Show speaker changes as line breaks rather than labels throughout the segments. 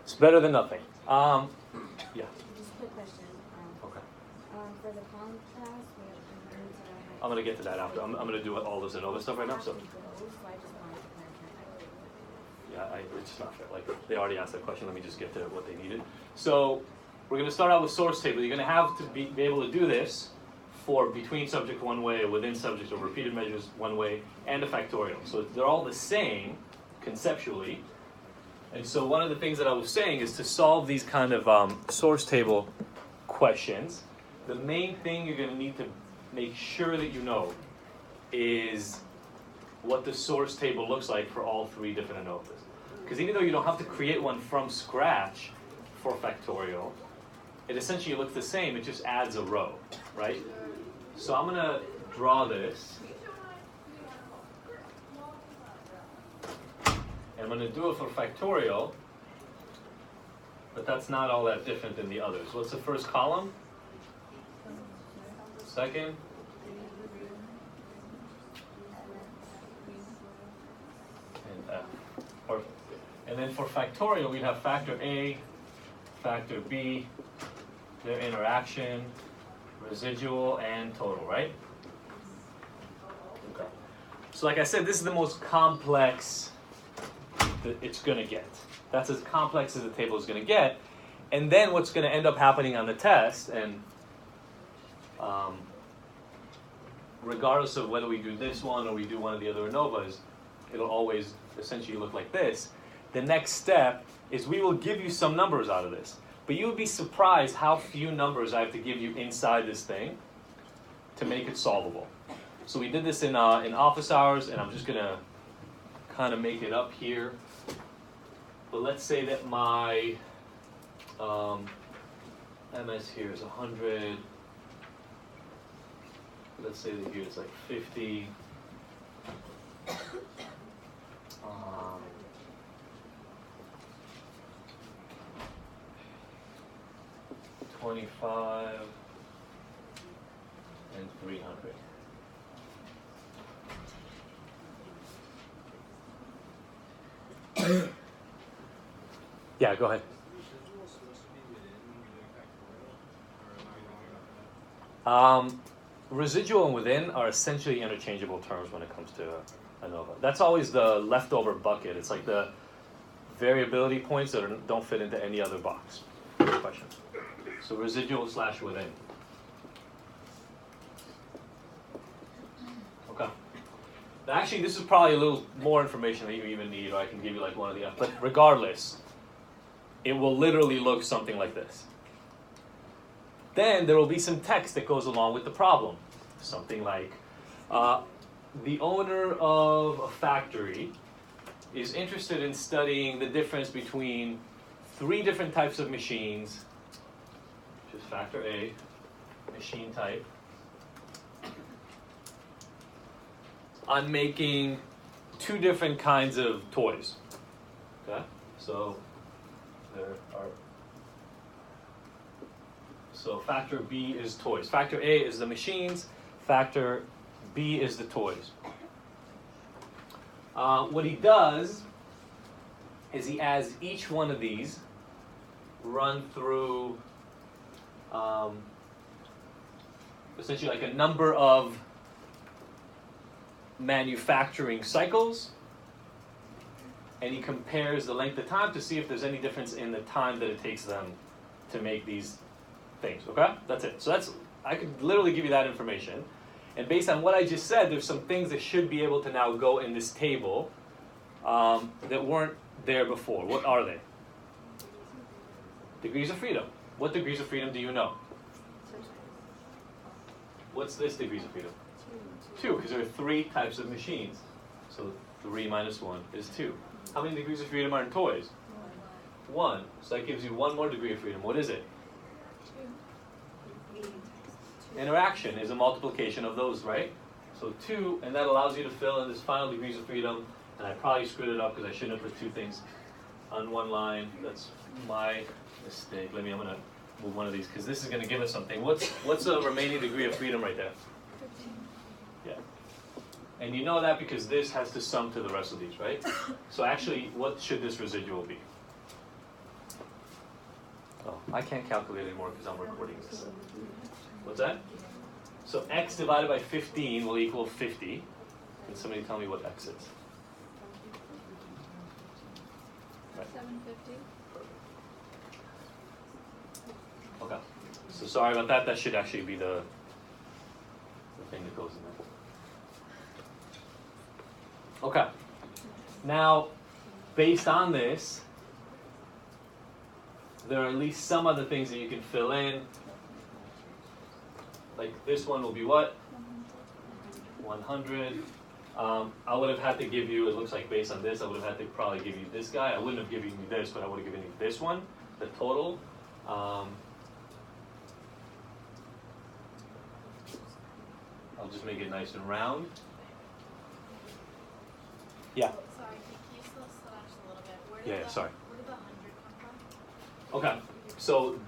It's better than nothing. Yeah.
Just a quick question.
Okay.
For the contrast, we need to.
I'm gonna get to that after. I'm gonna do all this ANOVA stuff right now. So. Yeah, it's not fair. Like they already asked that question. Let me just get to what they needed. So we're gonna start out with source table. You're gonna have to be able to do this for between subject one way, or within subject, or repeated measures one way, and a factorial. So they're all the same conceptually. And so one of the things that I was saying is to solve these kind of source table questions, the main thing you're going to need to make sure that you know is what the source table looks like for all three different ANOVAs. Because even though you don't have to create one from scratch for factorial, it essentially looks the same, it just adds a row, right? So I'm going to draw this. And I'm going to do it for factorial, but that's not all that different than the others. What's the first column? Second? And F. Perfect. And then for factorial, we'd have factor A, factor B, their interaction, residual, and total, right? Okay. So like I said, this is the most complex that it's going to get. That's as complex as the table is going to get. And then what's going to end up happening on the test, and regardless of whether we do this one or we do one of the other ANOVAs, it'll always essentially look like this. The next step is we will give you some numbers out of this. But you would be surprised how few numbers I have to give you inside this thing to make it solvable. So we did this in office hours, and I'm just going to kind of make it up here. But let's say that my MS here is 100. Let's say that here it's like 50. 25 and 300. Yeah, go ahead. Residual and within are essentially interchangeable terms when it comes to ANOVA. That's always the leftover bucket. It's like the variability points that don't fit into any other box. Good question. So residual / within. Okay. Now actually, this is probably a little more information that you even need, or I can give you like one of the. But regardless, it will literally look something like this. Then there will be some text that goes along with the problem. Something like, the owner of a factory is interested in studying the difference between 3 different types of machines, which is factor A, machine type, on making 2 different kinds of toys. Okay? So there are. So factor B is toys. Factor A is the machines. Factor B is the toys. What he does is he has each one of these run through essentially like a number of manufacturing cycles, and he compares the length of time to see if there's any difference in the time that it takes them to make these things. Okay? That's it. So I could literally give you that information. And based on what I just said, there's some things that should be able to now go in this table that weren't there before. What are they? Degrees of freedom. What degrees of freedom do you know? What's this degrees of freedom? 2, because there are 3 types of machines. So 3 minus 1 is 2. How many degrees of freedom are in toys? 1. So that gives you 1 more degree of freedom. What is it? Interaction is a multiplication of those, right? So 2, and that allows you to fill in this final degrees of freedom. And I probably screwed it up because I shouldn't have put 2 things on one line. That's my mistake. I'm going to move one of these because this is going to give us something. What's the remaining degree of freedom right there?
15.
Yeah. And you know that because this has to sum to the rest of these, right? So actually, what should this residual be? I can't calculate anymore because I'm recording this. What's that? So x divided by 15 will equal 50. Can somebody tell me what x is? Right.
750.
Okay. So sorry about that. That should actually be the thing that goes in there. Okay. Now, based on this, there are at least some other things that you can fill in. Like this one will be what? 100. I would have had to give you, it looks like based on this, I would have had to probably give you this guy. I wouldn't have given you this, but I would have given you this one, the total. I'll just make it nice and round. Yeah.
Sorry, can you slow slash a little bit? Where did
Yeah, sorry.
Where did the 100 come from?
Okay, so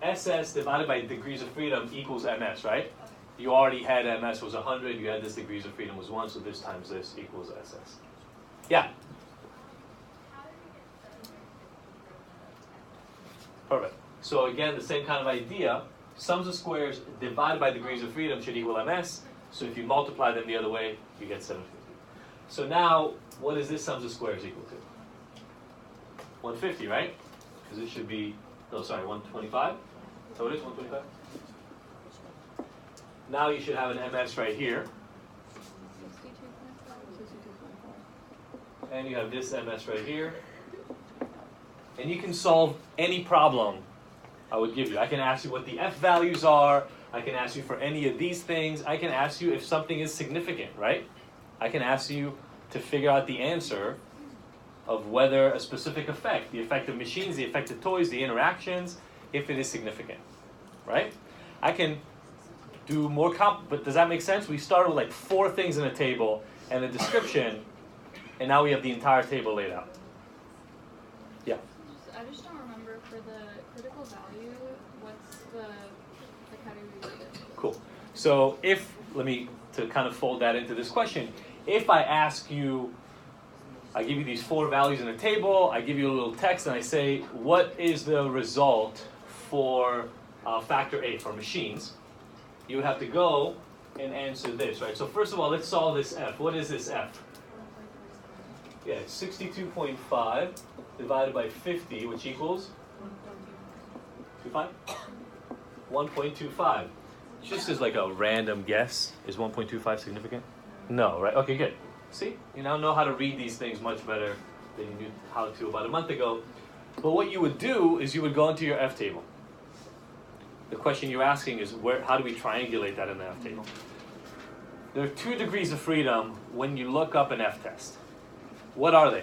SS divided by degrees of freedom equals MS, right? You already had MS was 100, you had this degrees of freedom was 1, so this times this equals SS. Yeah? Perfect. So again, the same kind of idea. Sums of squares divided by degrees of freedom should equal MS. So if you multiply them the other way, you get 750. So now, what is this sums of squares equal to? 150, right? Because it should be, oh sorry, 125? So it is 125? Now you should have an MS right here.
62.5.
And you have this MS right here. And you can solve any problem I would give you. I can ask you what the F values are. I can ask you for any of these things. I can ask you if something is significant, right? I can ask you to figure out the answer of whether a specific effect, the effect of machines, the effect of toys, the interactions, if it is significant, right? I can do more but does that make sense? We started with like 4 things in a table and a description, and now we have the entire table laid out. Yeah?
I just don't remember for the critical value, what's like how do we write it?
Cool. So to kind of fold that into this question, if I ask you, I give you these 4 values in a table, I give you a little text, and I say, what is the result for factor A, for machines? You would have to go and answer this, right? So first of all, let's solve this F. What is this F? Yeah, it's 62.5 divided by 50, which equals 1.25. Just as like a random guess, is 1.25 significant? No, right? Okay, good. See, you now know how to read these things much better than you knew how to about a month ago. But what you would do is you would go into your F table. The question you're asking is how do we triangulate that in the F table? There are 2 degrees of freedom when you look up an F test. What are they?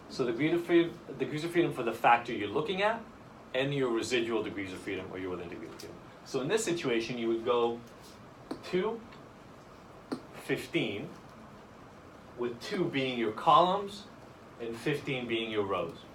So the degrees of freedom for the factor you're looking at, and your residual degrees of freedom, or your within degrees of freedom. So in this situation, you would go 2, 15, with 2 being your columns, and 15 being your rows.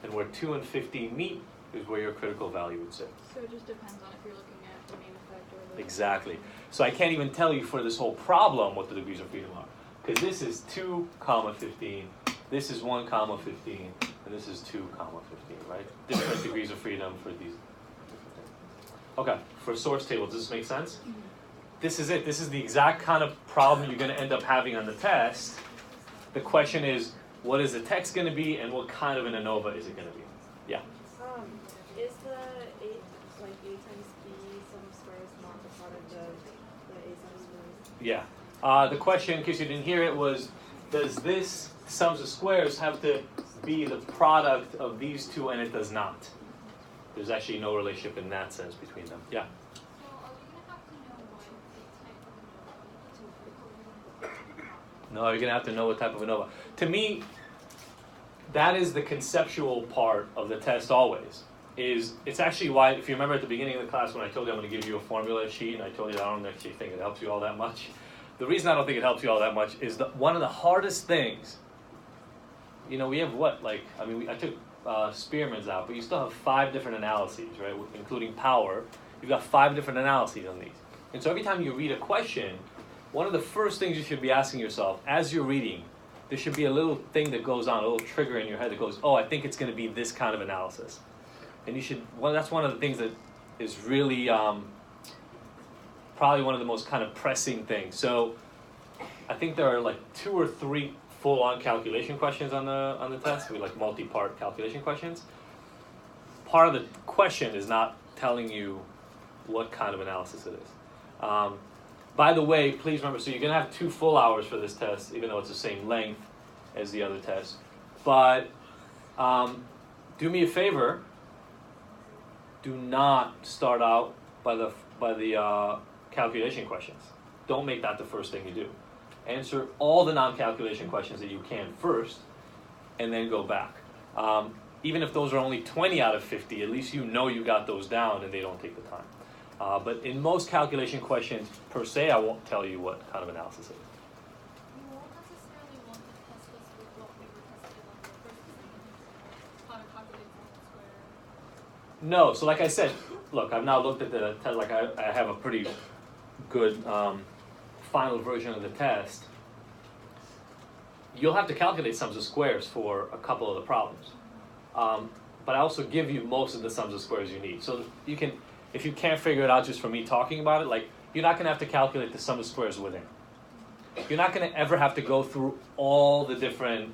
And where 2 and 15 meet is where your critical value would sit.
So it just depends on if you're looking at the main effect or the...
Exactly. So I can't even tell you for this whole problem what the degrees of freedom are. Because this is 2, 15, this is 1, 15, and this is 2, 15, right? Different degrees of freedom for these. Okay, for source table, does this make sense?
Mm-hmm.
This is it. This is the exact kind of problem you're going to end up having on the test. The question is, what is the text going to be, and what kind of an ANOVA is it going to be? Yeah?
Is the A times B sum of squares not the product of the A sum of squares?
Yeah. The question, in case you didn't hear it, was, does this sums of squares have to be the product of these 2, and it does not? There's actually no relationship in that sense between them. Yeah?
So are we going to have to know what type of ANOVA?
No, you're going to have to know what type of ANOVA. To me, that is the conceptual part of the test always. It's actually why, if you remember at the beginning of the class when I told you I'm going to give you a formula sheet, and I told you I don't actually think it helps you all that much. The reason I don't think it helps you all that much is that one of the hardest things, we have what, I took Spearman's out, but you still have 5 different analyses, right, including power. You've got 5 different analyses on these. And so every time you read a question, one of the first things you should be asking yourself as you're reading there should be a little thing that goes on, a little trigger in your head that goes, oh, I think it's going to be this kind of analysis. And you should, well, that's one of the things that is really probably one of the most kind of pressing things. So I think there are like 2 or 3 full-on calculation questions on the test, with like multi-part calculation questions. Part of the question is not telling you what kind of analysis it is. By the way, please remember, so you're going to have 2 full hours for this test, even though it's the same length as the other test. But do me a favor, do not start out by the calculation questions. Don't make that the first thing you do. Answer all the non-calculation questions that you can first, and then go back. Even if those are only 20 out of 50, at least you know you got those down and they don't take the time. But in most calculation questions, per se, I won't tell you what kind of analysis it is.
You won't necessarily want to test us with what we were tested on the first exam, how to calculate the square.
No, so like I said, look, I've now looked at the test, like I have a pretty good final version of the test. You'll have to calculate sums of squares for a couple of the problems. But I also give you most of the sums of squares you need. So you can, if you can't figure it out just from me talking about it, like you're not gonna have to calculate the sum of squares within. You're not gonna ever have to go through all the different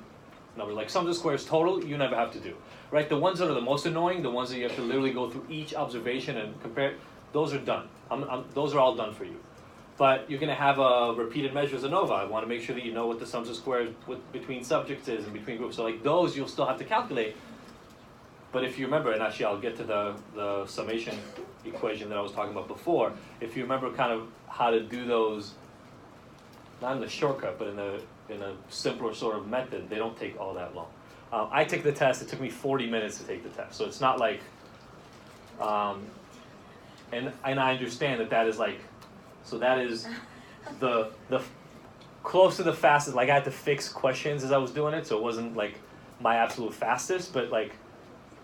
numbers, like sums of squares total, you never have to do. Right, the ones that are the most annoying, the ones that you have to literally go through each observation and compare, those are done. Those are all done for you. But you're gonna have a repeated measures ANOVA. I wanna make sure that you know what the sums of squares between subjects is and between groups. So like those you'll still have to calculate. But if you remember, and actually I'll get to the summation equation that I was talking about before, if you remember kind of how to do those, not in the shortcut, but in a simpler sort of method, they don't take all that long. I took the test, it took me 40 minutes to take the test. So it's not like, and I understand that is like, so that is the close to the fastest, like I had to fix questions as I was doing it, so it wasn't like my absolute fastest, but like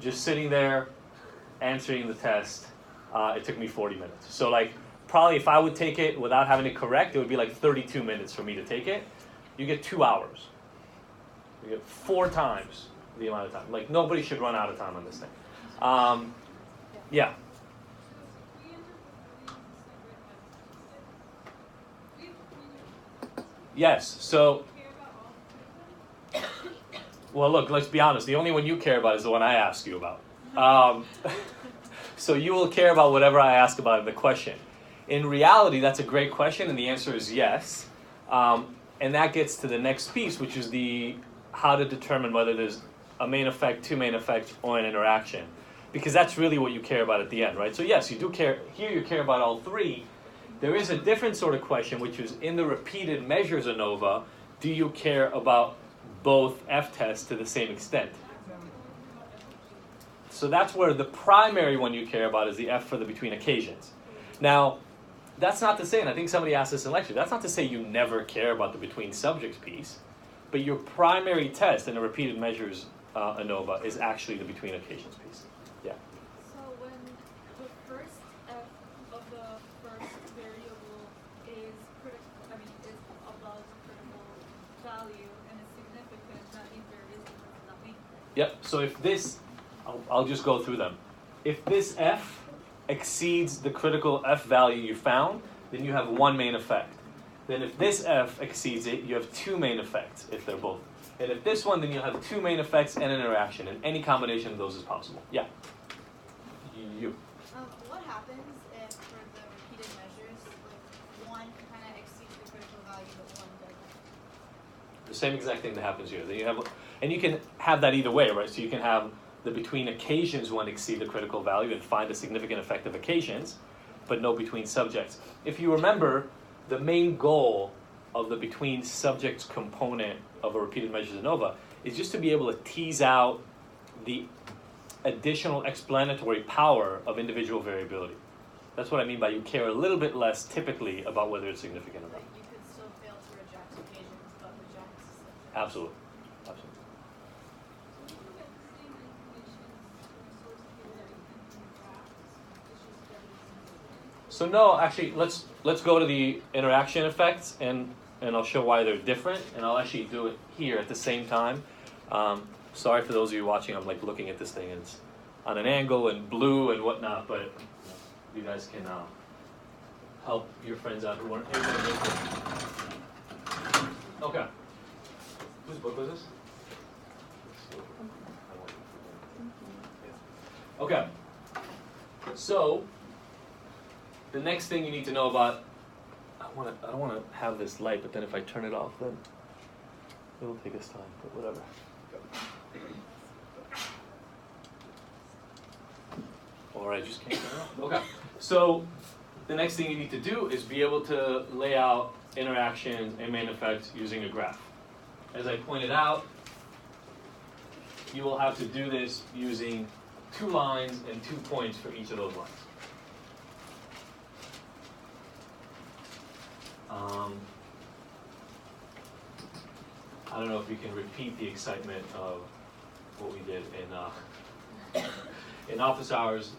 just sitting there answering the test, it took me 40 minutes. So like probably if I would take it without having to correct, it would be like 32 minutes for me to take it. You get 2 hours. You get 4 times the amount of time. Like nobody should run out of time on this thing. Yeah. Yes, so, well look, let's be honest, the only one you care about is the one I ask you about. So you will care about whatever I ask about in the question. In reality, that's a great question, and the answer is yes. And that gets to the next piece, which is the how to determine whether there's a main effect, 2 main effects, or an interaction. Because that's really what you care about at the end, right? So yes, you do care, here you care about all 3. There is a different sort of question, which is in the repeated measures ANOVA, do you care about both F-tests to the same extent? So that's where the primary one you care about is the F for the between occasions. Now, that's not to say, and I think somebody asked this in lecture, that's not to say you never care about the between subjects piece, but your primary test in the repeated measures ANOVA is actually the between occasions piece. Yeah.
So when the first f of the first variable is is above critical value and is significant, that means there is a critical value.
Yep. So if this, I'll just go through them. If this f exceeds the critical f value you found, then you have 1 main effect. Then if this f exceeds it, you have 2 main effects if they're both. And if this one, then you'll have 2 main effects and an interaction, and any combination of those is possible. Yeah. You.
What happens if for the repeated measures, like one kind of exceeds the critical value, but one doesn't?
The same exact thing that happens here. Then you have, and you can have that either way, right? So you can have the between occasions one exceed the critical value and find a significant effect of occasions, but no between subjects. If you remember, the main goal of the between subjects component of a repeated measures ANOVA is just to be able to tease out the additional explanatory power of individual variability. That's what I mean by you care a little bit less typically about whether it's significant or not.
Like you could still fail to reject occasions, but reject subjects.
Absolutely. Absolutely. So no, actually, let's go to the interaction effects, and and I'll show why they're different, and I'll actually do it here at the same time. Sorry for those of you watching, I'm like looking at this thing and it's on an angle and blue and whatnot, but you guys can help your friends out who weren't able to make it. Okay. Whose book was this? Okay. So the next thing you need to know about, I don't want to have this light, but then if I turn it off, then it'll take us time, but whatever. Or I just can't turn it off. Okay. So the next thing you need to do is be able to lay out interactions and main effects using a graph. As I pointed out, you will have to do this using 2 lines and 2 points for each of those lines. I don't know if we can repeat the excitement of what we did in office hours.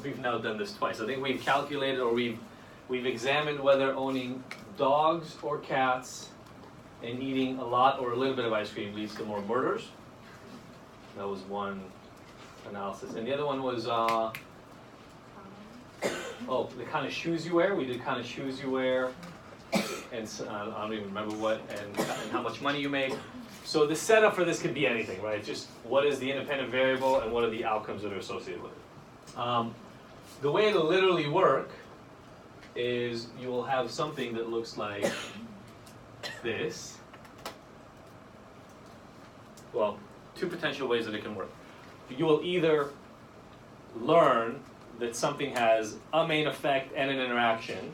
We've now done this twice. I think we've calculated, or we've examined whether owning dogs or cats and eating a lot or a little bit of ice cream leads to more murders. That was one analysis. And the other one was, the kind of shoes you wear. We did kind of shoes you wear, and I don't even remember what, and how much money you make. So the setup for this could be anything, right? Just what is the independent variable and what are the outcomes that are associated with it. The way it'll literally work is you will have something that looks like this. Well, 2 potential ways that it can work. You will either learn that something has a main effect and an interaction,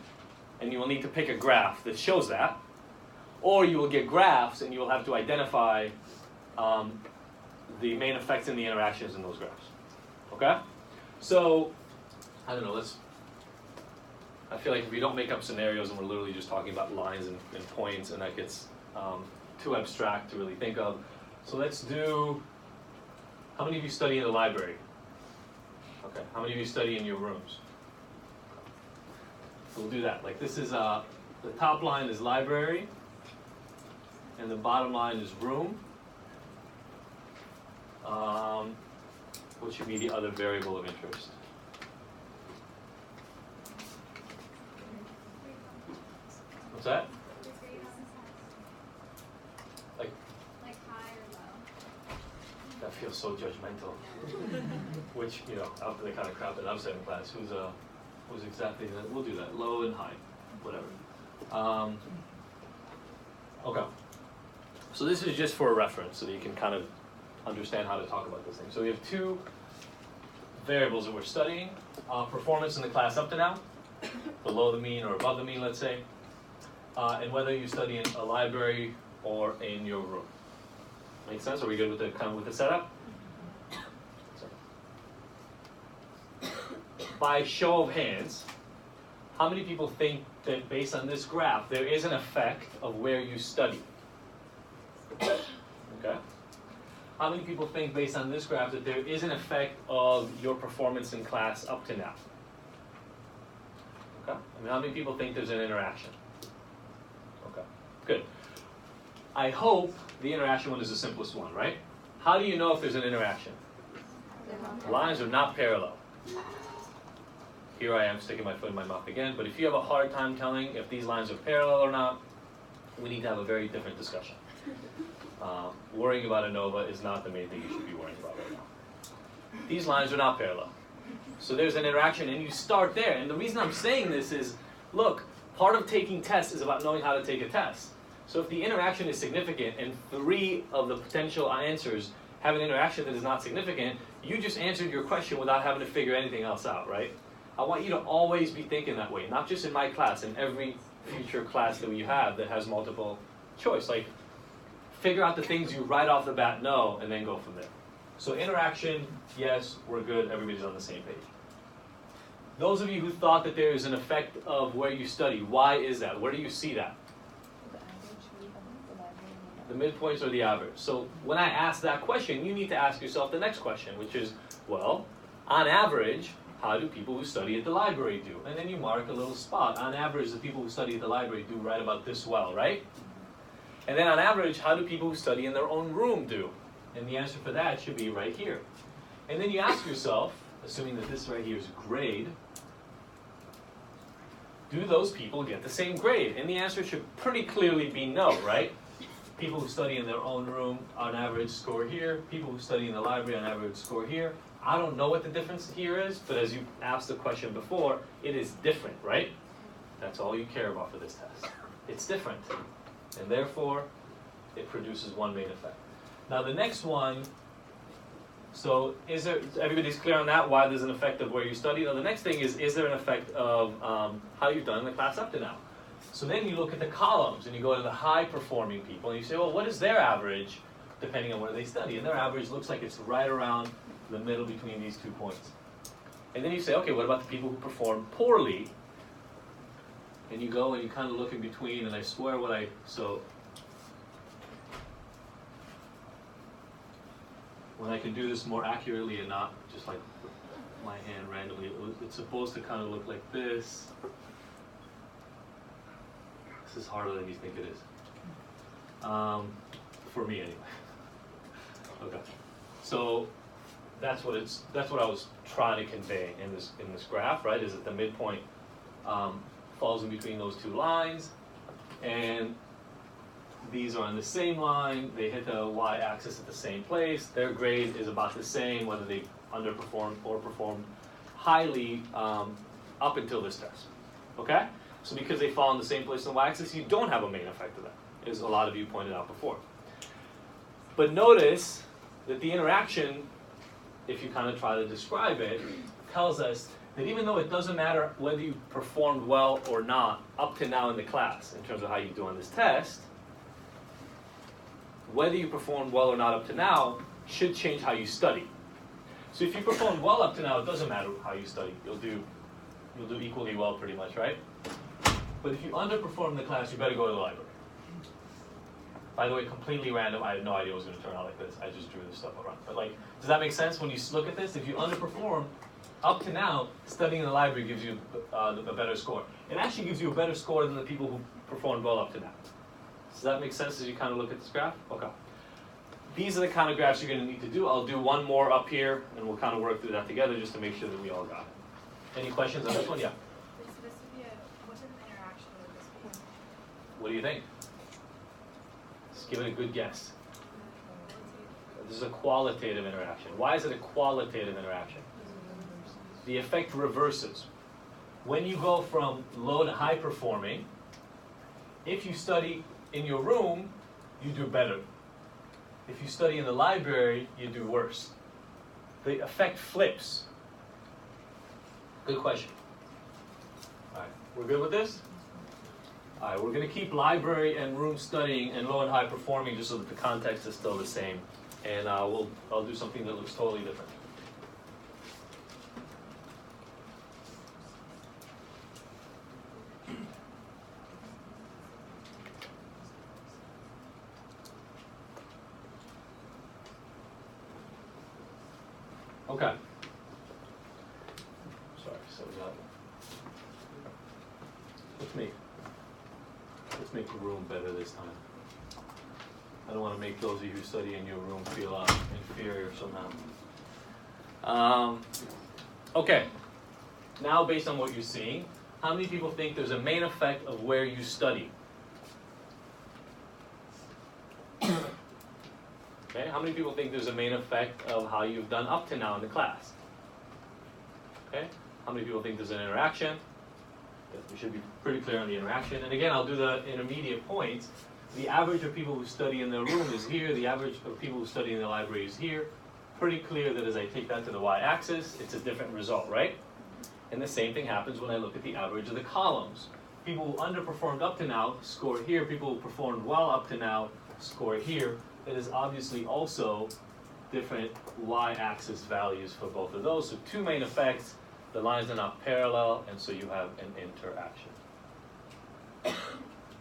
and you will need to pick a graph that shows that, or you will get graphs and you will have to identify the main effects and the interactions in those graphs. Okay? So, I don't know, I feel like if we don't make up scenarios and we're literally just talking about lines and points, and that gets too abstract to really think of. So let's do, how many of you study in the library? Okay, how many of you study in your rooms? So we'll do that. Like this is, the top line is library, and the bottom line is room. What should be the other variable of interest? What's that? Like
high or low?
That feels so judgmental. Which, after the kind of crap that I've said in class, who's exactly that? We'll do that. Low and high, whatever. Okay. So this is just for a reference, so that you can kind of understand how to talk about this thing. So we have 2 variables that we're studying. Performance in the class up to now, below the mean or above the mean, let's say, and whether you study in a library or in your room. Make sense? Are we good with the setup? By show of hands, how many people think that based on this graph there is an effect of where you study? Okay. How many people think based on this graph that there is an effect of your performance in class up to now? Okay. How many people think there's an interaction? Okay. Good. I hope the interaction one is the simplest one, right? How do you know if there's an interaction? Lines are not parallel. Here I am sticking my foot in my mouth again, but if you have a hard time telling if these lines are parallel or not, we need to have a very different discussion. Worrying about ANOVA is not the main thing you should be worrying about right now. These lines are not parallel. So there's an interaction, and you start there. And the reason I'm saying this is, look, part of taking tests is about knowing how to take a test. So if the interaction is significant, and 3 of the potential answers have an interaction that is not significant, you just answered your question without having to figure anything else out, right? I want you to always be thinking that way, not just in my class, in every future class that we have that has multiple choice. Like, figure out the things you right off the bat know, and then go from there. So interaction, yes, we're good, everybody's on the same page. Those of you who thought that there is an effect of where you study, why is that? Where do you see that? The midpoints or the average. So when I ask that question, you need to ask yourself the next question, which is, well, on average, how do people who study at the library do? And then you mark a little spot. On average, the people who study at the library do right about this well, right? And then on average, how do people who study in their own room do? And the answer for that should be right here. And then you ask yourself, assuming that this right here is grade, do those people get the same grade? And the answer should pretty clearly be no, right? People who study in their own room on average score here. People who study in the library on average score here. I don't know what the difference here is, but as you asked the question before, it is different, right? That's all you care about for this test. It's different. And therefore, it produces one main effect. Now the next one, so everybody's clear on that, why there's an effect of where you study? Now the next thing is there an effect of how you've done in the class up to now? So then you look at the columns and you go to the high performing people and you say, well, what is their average depending on where they study? And their average looks like it's right around the middle between these 2 points. And then you say, okay, what about the people who perform poorly? And you go and you kind of look in between, and I swear when I can do this more accurately and not just like my hand randomly, it's supposed to kind of look like this. This is harder than you think it is. For me anyway. Okay. So that's what I was trying to convey in this graph, right? Is that the midpoint falls in between those two lines, and these are on the same line. They hit the y-axis at the same place. Their grade is about the same, whether they underperformed or performed highly up until this test. Okay? So because they fall in the same place on the y-axis, you don't have a main effect of that, as a lot of you pointed out before. But notice that the interaction, if you kind of try to describe it, tells us that even though it doesn't matter whether you performed well or not up to now in the class, in terms of how you do on this test, whether you performed well or not up to now should change how you study. So if you performed well up to now, it doesn't matter how you study. You'll do equally well pretty much, right? But if you underperform in the class, you better go to the library. By the way, completely random. I had no idea it was going to turn out like this. I just drew this stuff around. But like, does that make sense when you look at this? If you underperform up to now, studying in the library gives you a better score. It actually gives you a better score than the people who performed well up to now. Does that make sense as you kind of look at this graph? Okay. These are the kind of graphs you're going to need to do. I'll do one more up here, and we'll kind of work through that together just to make sure that we all got it. Any questions on this one? Yeah.
What type of interaction would this be?
What do you think? Just give it a good guess. This is a qualitative interaction. Why is it a qualitative interaction? The effect reverses. When you go from low to high performing, if you study in your room, you do better. If you study in the library, you do worse. The effect flips. Good question. All right, we're good with this? All right, we're going to keep library and room studying and low and high performing just so that the context is still the same. And I'll do something that looks totally different. Okay. Sorry, so let's make the room better this time. I don't want to make those of you who study in your room feel inferior somehow. Okay. Now, based on what you're seeing, how many people think there's a main effect of where you study? Okay, how many people think there's a main effect of how you've done up to now in the class? Okay, how many people think there's an interaction? We should be pretty clear on the interaction. And again, I'll do the intermediate points. The average of people who study in their room is here. The average of people who study in the library is here. Pretty clear that as I take that to the y-axis, it's a different result, right? And the same thing happens when I look at the average of the columns. People who underperformed up to now score here. People who performed well up to now score here. It is obviously also different y-axis values for both of those. So two main effects. The lines are not parallel, and so you have an interaction.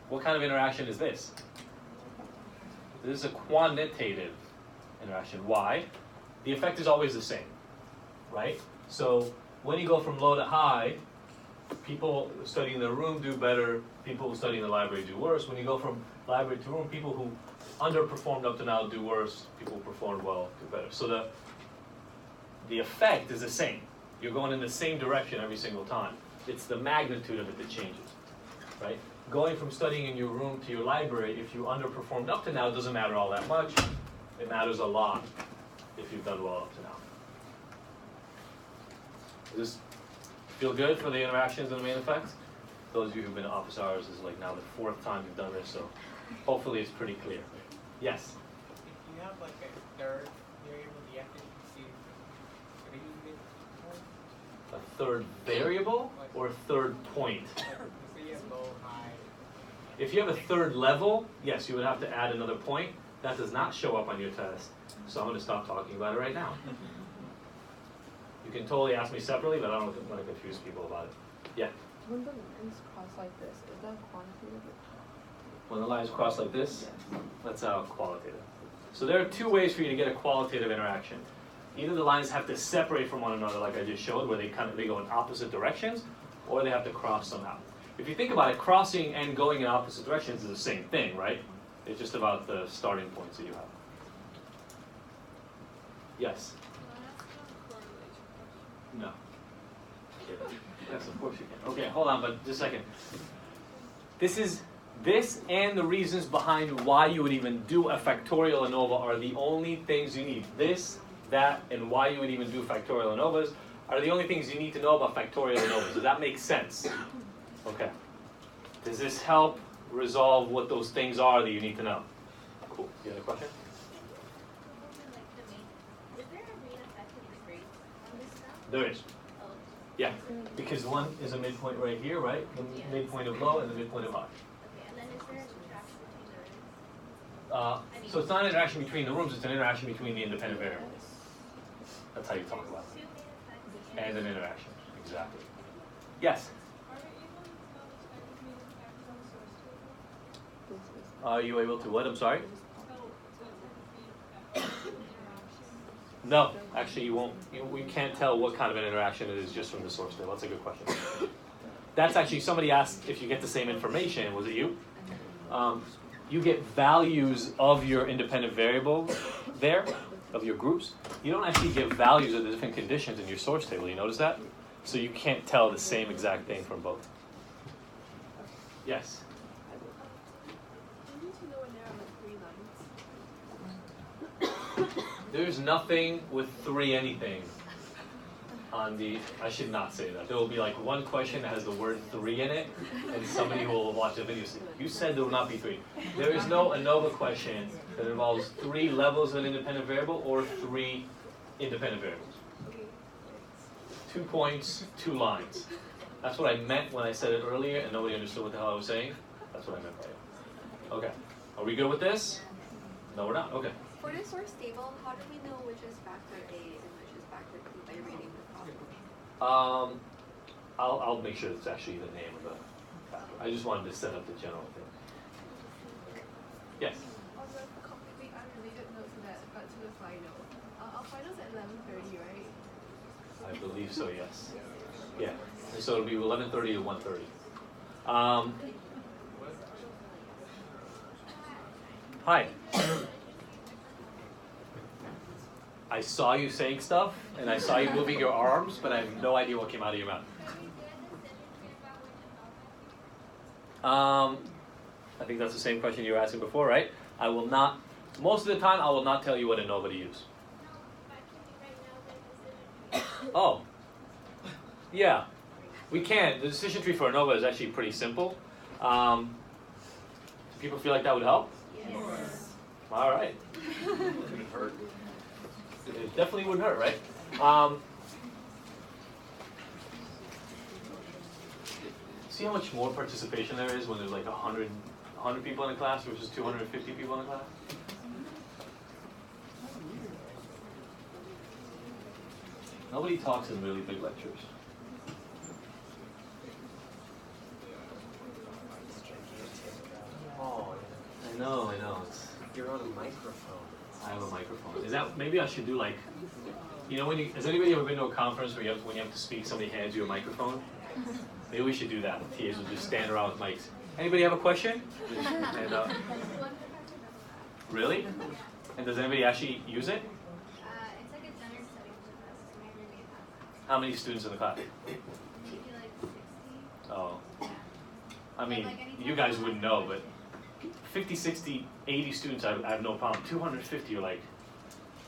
What kind of interaction is this? This is a quantitative interaction. Why? The effect is always the same, right? So when you go from low to high, people studying in the room do better, people who study in the library do worse. When you go from library to room, people who underperformed up to now do worse, people who performed well do better. So the effect is the same. You're going in the same direction every single time. It's the magnitude of it that changes, right? Going from studying in your room to your library, if you underperformed up to now, it doesn't matter all that much. It matters a lot if you've done well up to now. Does this feel good for the interactions and the main effects? Those of you who've been to office hours, this is like now the 4th time you've done this, so hopefully it's pretty clear. Yes?
If you have like a third variable, do you have to see 3 midpoints?
A third variable or a third point?
So you have low, high.
If you have a third level, yes, you would have to add another point. That does not show up on your test, so I'm going to stop talking about it right now. You can totally ask me separately, but I don't want to confuse people about it. Yeah?
When the lines cross like this, is that quantitative?
When the lines cross like this,
Yes.
that's qualitative. So there are 2 ways for you to get a qualitative interaction. Either the lines have to separate from one another, like I just showed, where they go in opposite directions, or they have to cross somehow. If you think about it, crossing and going in opposite directions is the same thing, right? It's just about the starting points that you have. Yes? No. Yes, of course you can. Okay, hold on, but just a second. This and the reasons behind why you would even do a factorial ANOVA are the only things you need. This, that, and why you would even do factorial ANOVAs are the only things you need to know about factorial ANOVAs. Does that make sense? Okay. Does this help resolve what those things are that you need to know? Cool. You have a question?
Is there a main effect in the grades on this stuff?
There is.
Oh,
Yeah. Because one is a midpoint right here, right? The midpoint of low and the midpoint of high.
okay. And then is there an interaction between the rooms?
So it's not an interaction between the rooms, it's an interaction between the independent variables. That's how you talk about it.
Two main effects
And an interaction, exactly. Yes?
Are we able to tell the type of main effect from the source table?
This is
Are you able to what? I'm sorry?
Tell what type of main effect from the interaction?
No, actually you won't. We can't tell what kind of an interaction it is just from the source table. That's a good question. That's actually, somebody asked if you get the same information. Was it you? You get values of your independent variables there, of your groups. You don't actually get values of the different conditions in your source table. You notice that? So you can't tell the same exact thing from both. Yes?
I need to know when there are like 3 lines.
There's nothing with 3 anything on the, I should not say that. There will be like one question that has the word 3 in it, and somebody who will watch the video say, you said there will not be 3. There is no ANOVA question that involves 3 levels of an independent variable or 3 independent variables. 2 points, 2 lines. That's what I meant when I said it earlier and nobody understood what the hell I was saying. That's what I meant by it. Okay, are we good with this? No, we're not, okay.
For the source table, how do we know which is factor A and which is factor B by reading the problem?
I'll make sure it's actually the name of the factor. I just wanted to set up the general thing. Yes?
On the completely unrelated note to that, but to the final. Our final's at 11:30, right?
I believe so, yes. Yeah, and so it'll be 11:30 to 1:30. Hi. I saw you saying stuff, and I saw you moving your arms, but I have no idea what came out of your mouth. I think that's the same question you were asking before, right? I will not, most of the time, I will not tell you what ANOVA to use. Oh, yeah, we can. The decision tree for ANOVA is actually pretty simple. Do people feel like that would help?
Yes.
All right.
It hurt.
It definitely wouldn't hurt, right? See how much more participation there is when there's like 100 people in a class versus 250 people in a class? Nobody talks in really big lectures.
Oh,
I know.
you're on a microphone.
I have a microphone. Is that, maybe I should do like You know, has anybody ever been to a conference where when you have to speak, somebody hands you a microphone? Maybe we should do that. TAs will just stand around with mics. Anybody have a question? Just stand up. Really? And does anybody actually use it?
It's like a general study class, so we really have
How many students in the class?
maybe like 60.
Oh.
Yeah.
I mean,
Like anytime
you guys
you
wouldn't
want
know, but 50, 60, 80 students, I have no problem. 250 are like,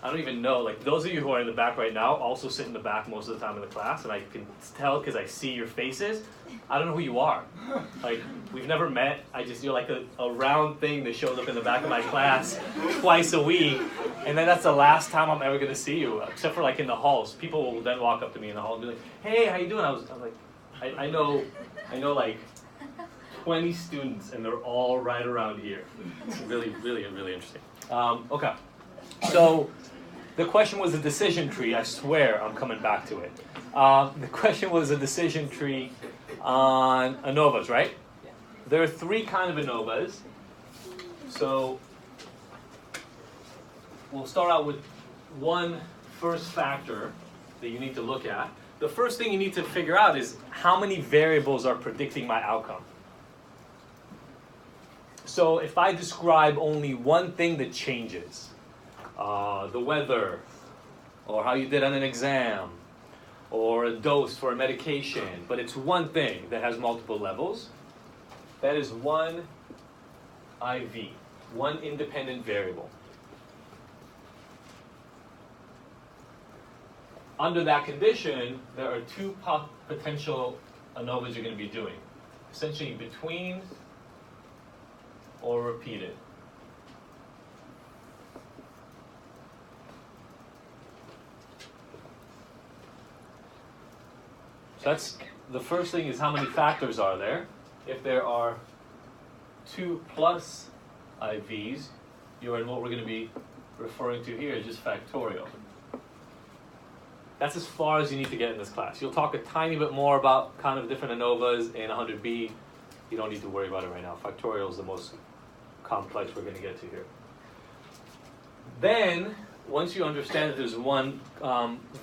I don't even know. Like, those of you who are in the back right now also sit in the back most of the time in the class, and I can tell because I see your faces. I don't know who you are. Like, we've never met. You're like a round thing that shows up in the back of my class twice a week, and then that's the last time I'm ever going to see you, except for like in the halls. People will then walk up to me in the hall and be like, hey, how you doing? I'm like, I know like 20 students, and they're all right around here. It's really, really, really interesting. Okay, so the question was a decision tree. I swear I'm coming back to it. The question was a decision tree on ANOVAs, right? There are three kinds of ANOVAs. So we'll start out with one first factor that you need to look at. The first thing you need to figure out is how many variables are predicting my outcome. So if I describe only one thing that changes, the weather, or how you did on an exam, or a dose for a medication, but it's one thing that has multiple levels, that is one IV, one independent variable. Under that condition, there are two potential ANOVAs you're going to be doing. Essentially between or repeated. So that's the first thing, is how many factors are there. If there are 2 plus IVs, you're in what we're going to be referring to here as just factorial. That's as far as you need to get in this class. You'll talk a tiny bit more about kind of different ANOVAs in 100B. You don't need to worry about it right now. Factorial is the most complex we're going to get to here. Then, once you understand that there's one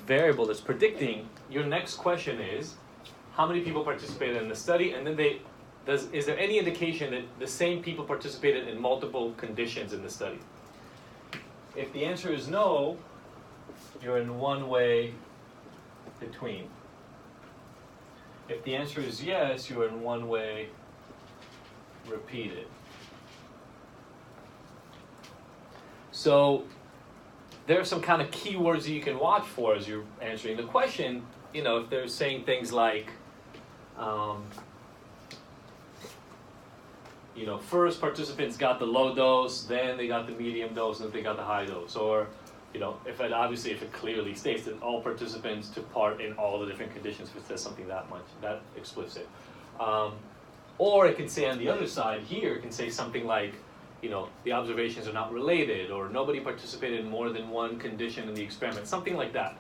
variable that's predicting, your next question is, how many people participated in the study? And then is there any indication that the same people participated in multiple conditions in the study? If the answer is no, you're in one way between. If the answer is yes, you're in one way repeated. So there are some kind of keywords that you can watch for as you're answering the question. You know, if they're saying things like, you know, first participants got the low dose, then they got the medium dose, and then they got the high dose. Or, you know, if it clearly states that all participants took part in all the different conditions, if it says something that explicit. Or it can say on the other side here, it can say something like, you know, the observations are not related, or nobody participated in more than one condition in the experiment, something like that.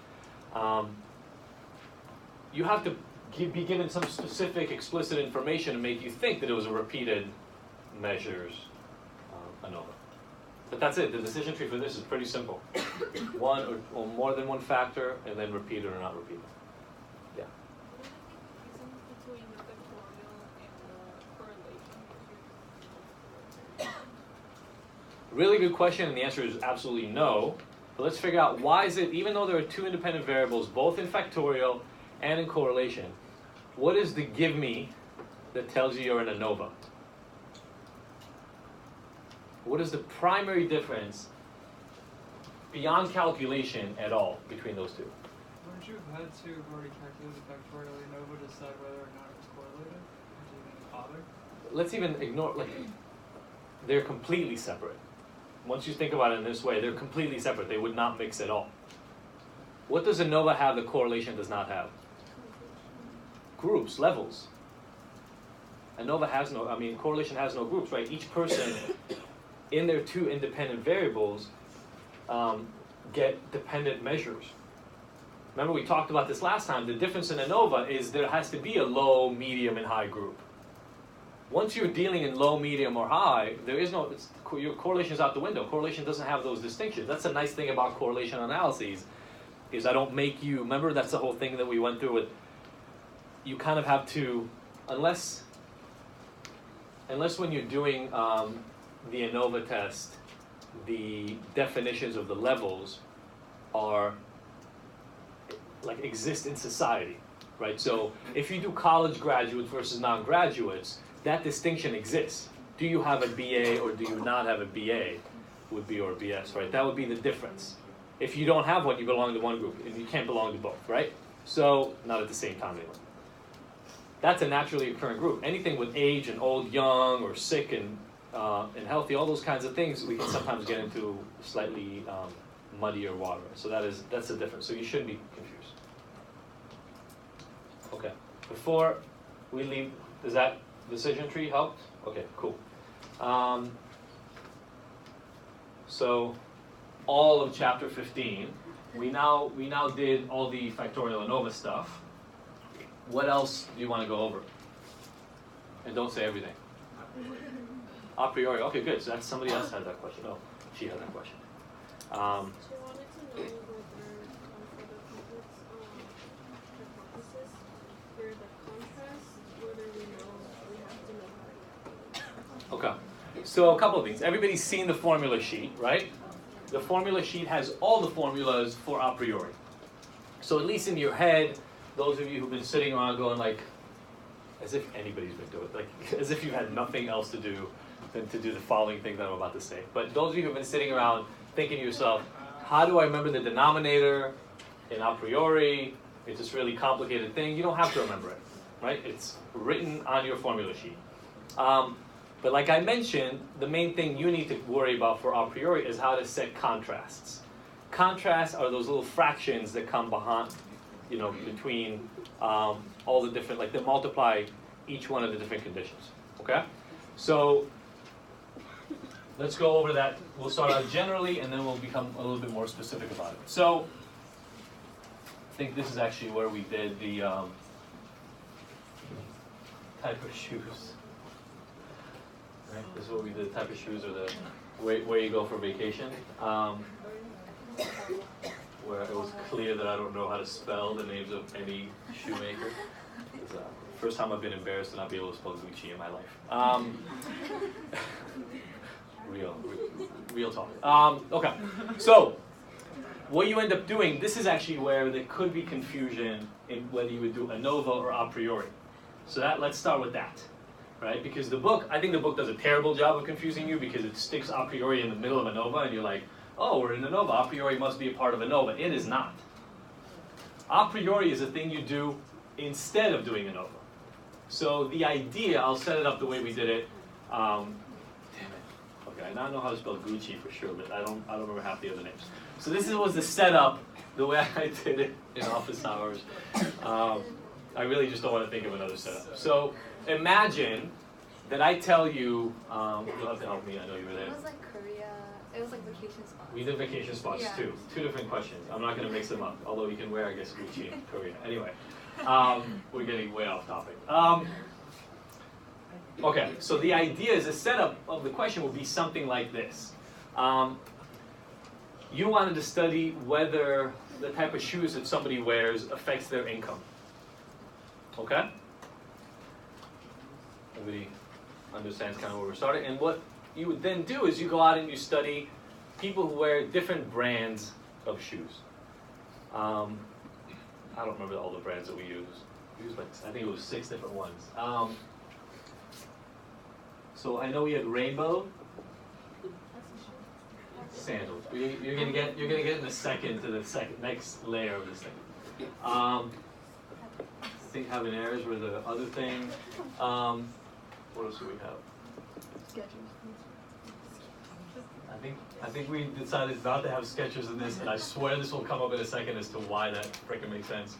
You have to be given some specific explicit information to make you think that it was a repeated measures ANOVA. But that's it. The decision tree for this is pretty simple. One or more than one factor, and then repeated or not repeated. Yeah.
What is the difference between the factorial and the correlation?
Really good question, and the answer is absolutely no. But let's figure out why is it, even though there are two independent variables, both in factorial and in correlation, what is the give me that tells you you're in ANOVA? What is the primary difference beyond calculation at all between those two?
Wouldn't you have had to have already calculated the factorial ANOVA to decide whether or not it was correlated? Did you even bother?
Let's even ignore, like, they're completely separate. Once you think about it in this way, they're completely separate. They would not mix at all. What does ANOVA have that correlation does not have? Groups, levels. ANOVA has no, correlation has no groups, right? Each person in their two independent variables get dependent measures. Remember we talked about this last time. The difference in ANOVA is there has to be a low, medium, and high group. Once you're dealing in low, medium, or high, there is no, your correlation is out the window. Correlation doesn't have those distinctions. That's a nice thing about correlation analyses, is I don't make you, remember that's the whole thing that we went through with, you kind of have to, unless when you're doing the ANOVA test, the definitions of the levels are, like, exist in society, right? So if you do college graduates versus non-graduates, that distinction exists. Do you have a BA or do you not have a BA would be, or BS, right? That would be the difference. If you don't have one, you belong to one group, and you can't belong to both, right? So, not at the same time anyway. That's a naturally occurring group. Anything with age and old, young, or sick and healthy, all those kinds of things, we can sometimes get into slightly muddier water. So that's the difference. So you shouldn't be confused. Okay. Before we leave, does that decision tree help? Okay, cool. So all of chapter 15, we now did all the factorial ANOVA stuff. What else do you want to go over? And don't say everything. A priori. Okay, good. So that's somebody else has that question. Oh, she has that question.
She wanted to know whether for the complex hypothesis, for the contrast, whether we have to know how to get.
Okay. So a couple of things. Everybody's seen the formula sheet, right? The formula sheet has all the formulas for a priori. So at least in your head, those of you who've been sitting around going like, as if anybody's been doing it, like as if you had nothing else to do than to do the following thing that I'm about to say. But those of you who've been sitting around thinking to yourself, how do I remember the denominator in a priori? It's this really complicated thing. You don't have to remember it, right? It's written on your formula sheet. But like I mentioned, the main thing you need to worry about for a priori is how to set contrasts. Contrasts are those little fractions that come behind, between all the different, like they multiply each one of the different conditions, okay? So let's go over that. We'll start out generally and then we'll become a little bit more specific about it. So I think this is actually where we did the type of shoes. Right? This is what we did, type of shoes, or the where you go for vacation. Where it was clear that I don't know how to spell the names of any shoemaker. It's first time I've been embarrassed to not be able to spell Gucci in my life. Real talk. Okay, so what you end up doing, this is actually where there could be confusion in whether you would do ANOVA or a priori. So let's start with that. Right? Because I think the book does a terrible job of confusing you because it sticks a priori in the middle of ANOVA and you're like, oh, we're in ANOVA, a priori must be a part of ANOVA. It is not. A priori is a thing you do instead of doing ANOVA. So the idea, I'll set it up the way we did it. Damn it. Okay, I now know how to spell Gucci for sure, but I don't remember half the other names. So this was the setup, the way I did it in office hours. I really just don't want to think of another setup. So imagine that I tell you, you'll have to help me, I know you were there.
It was like Korea, it was like vacation spots.
We did vacation spots
Yeah.
too. Two different questions. I'm not going to mix them up, although you can wear, I guess, Gucci in Korea. Anyway, we're getting way off topic. Okay, so the idea is the setup of the question will be something like this. You wanted to study whether the type of shoes that somebody wears affects their income. Okay? Everybody understands kind of where we're starting. And what you would then do is you go out and you study people who wear different brands of shoes. I don't remember all the brands that we used. We used like, I think it was 6 different ones. So I know we had rainbow sandals. You're gonna get in a second to the next layer of this thing. I think Habaneras were the other thing. What else do we have? I think we decided not to have Skechers in this, and I swear this will come up in a second as to why that frickin' makes sense.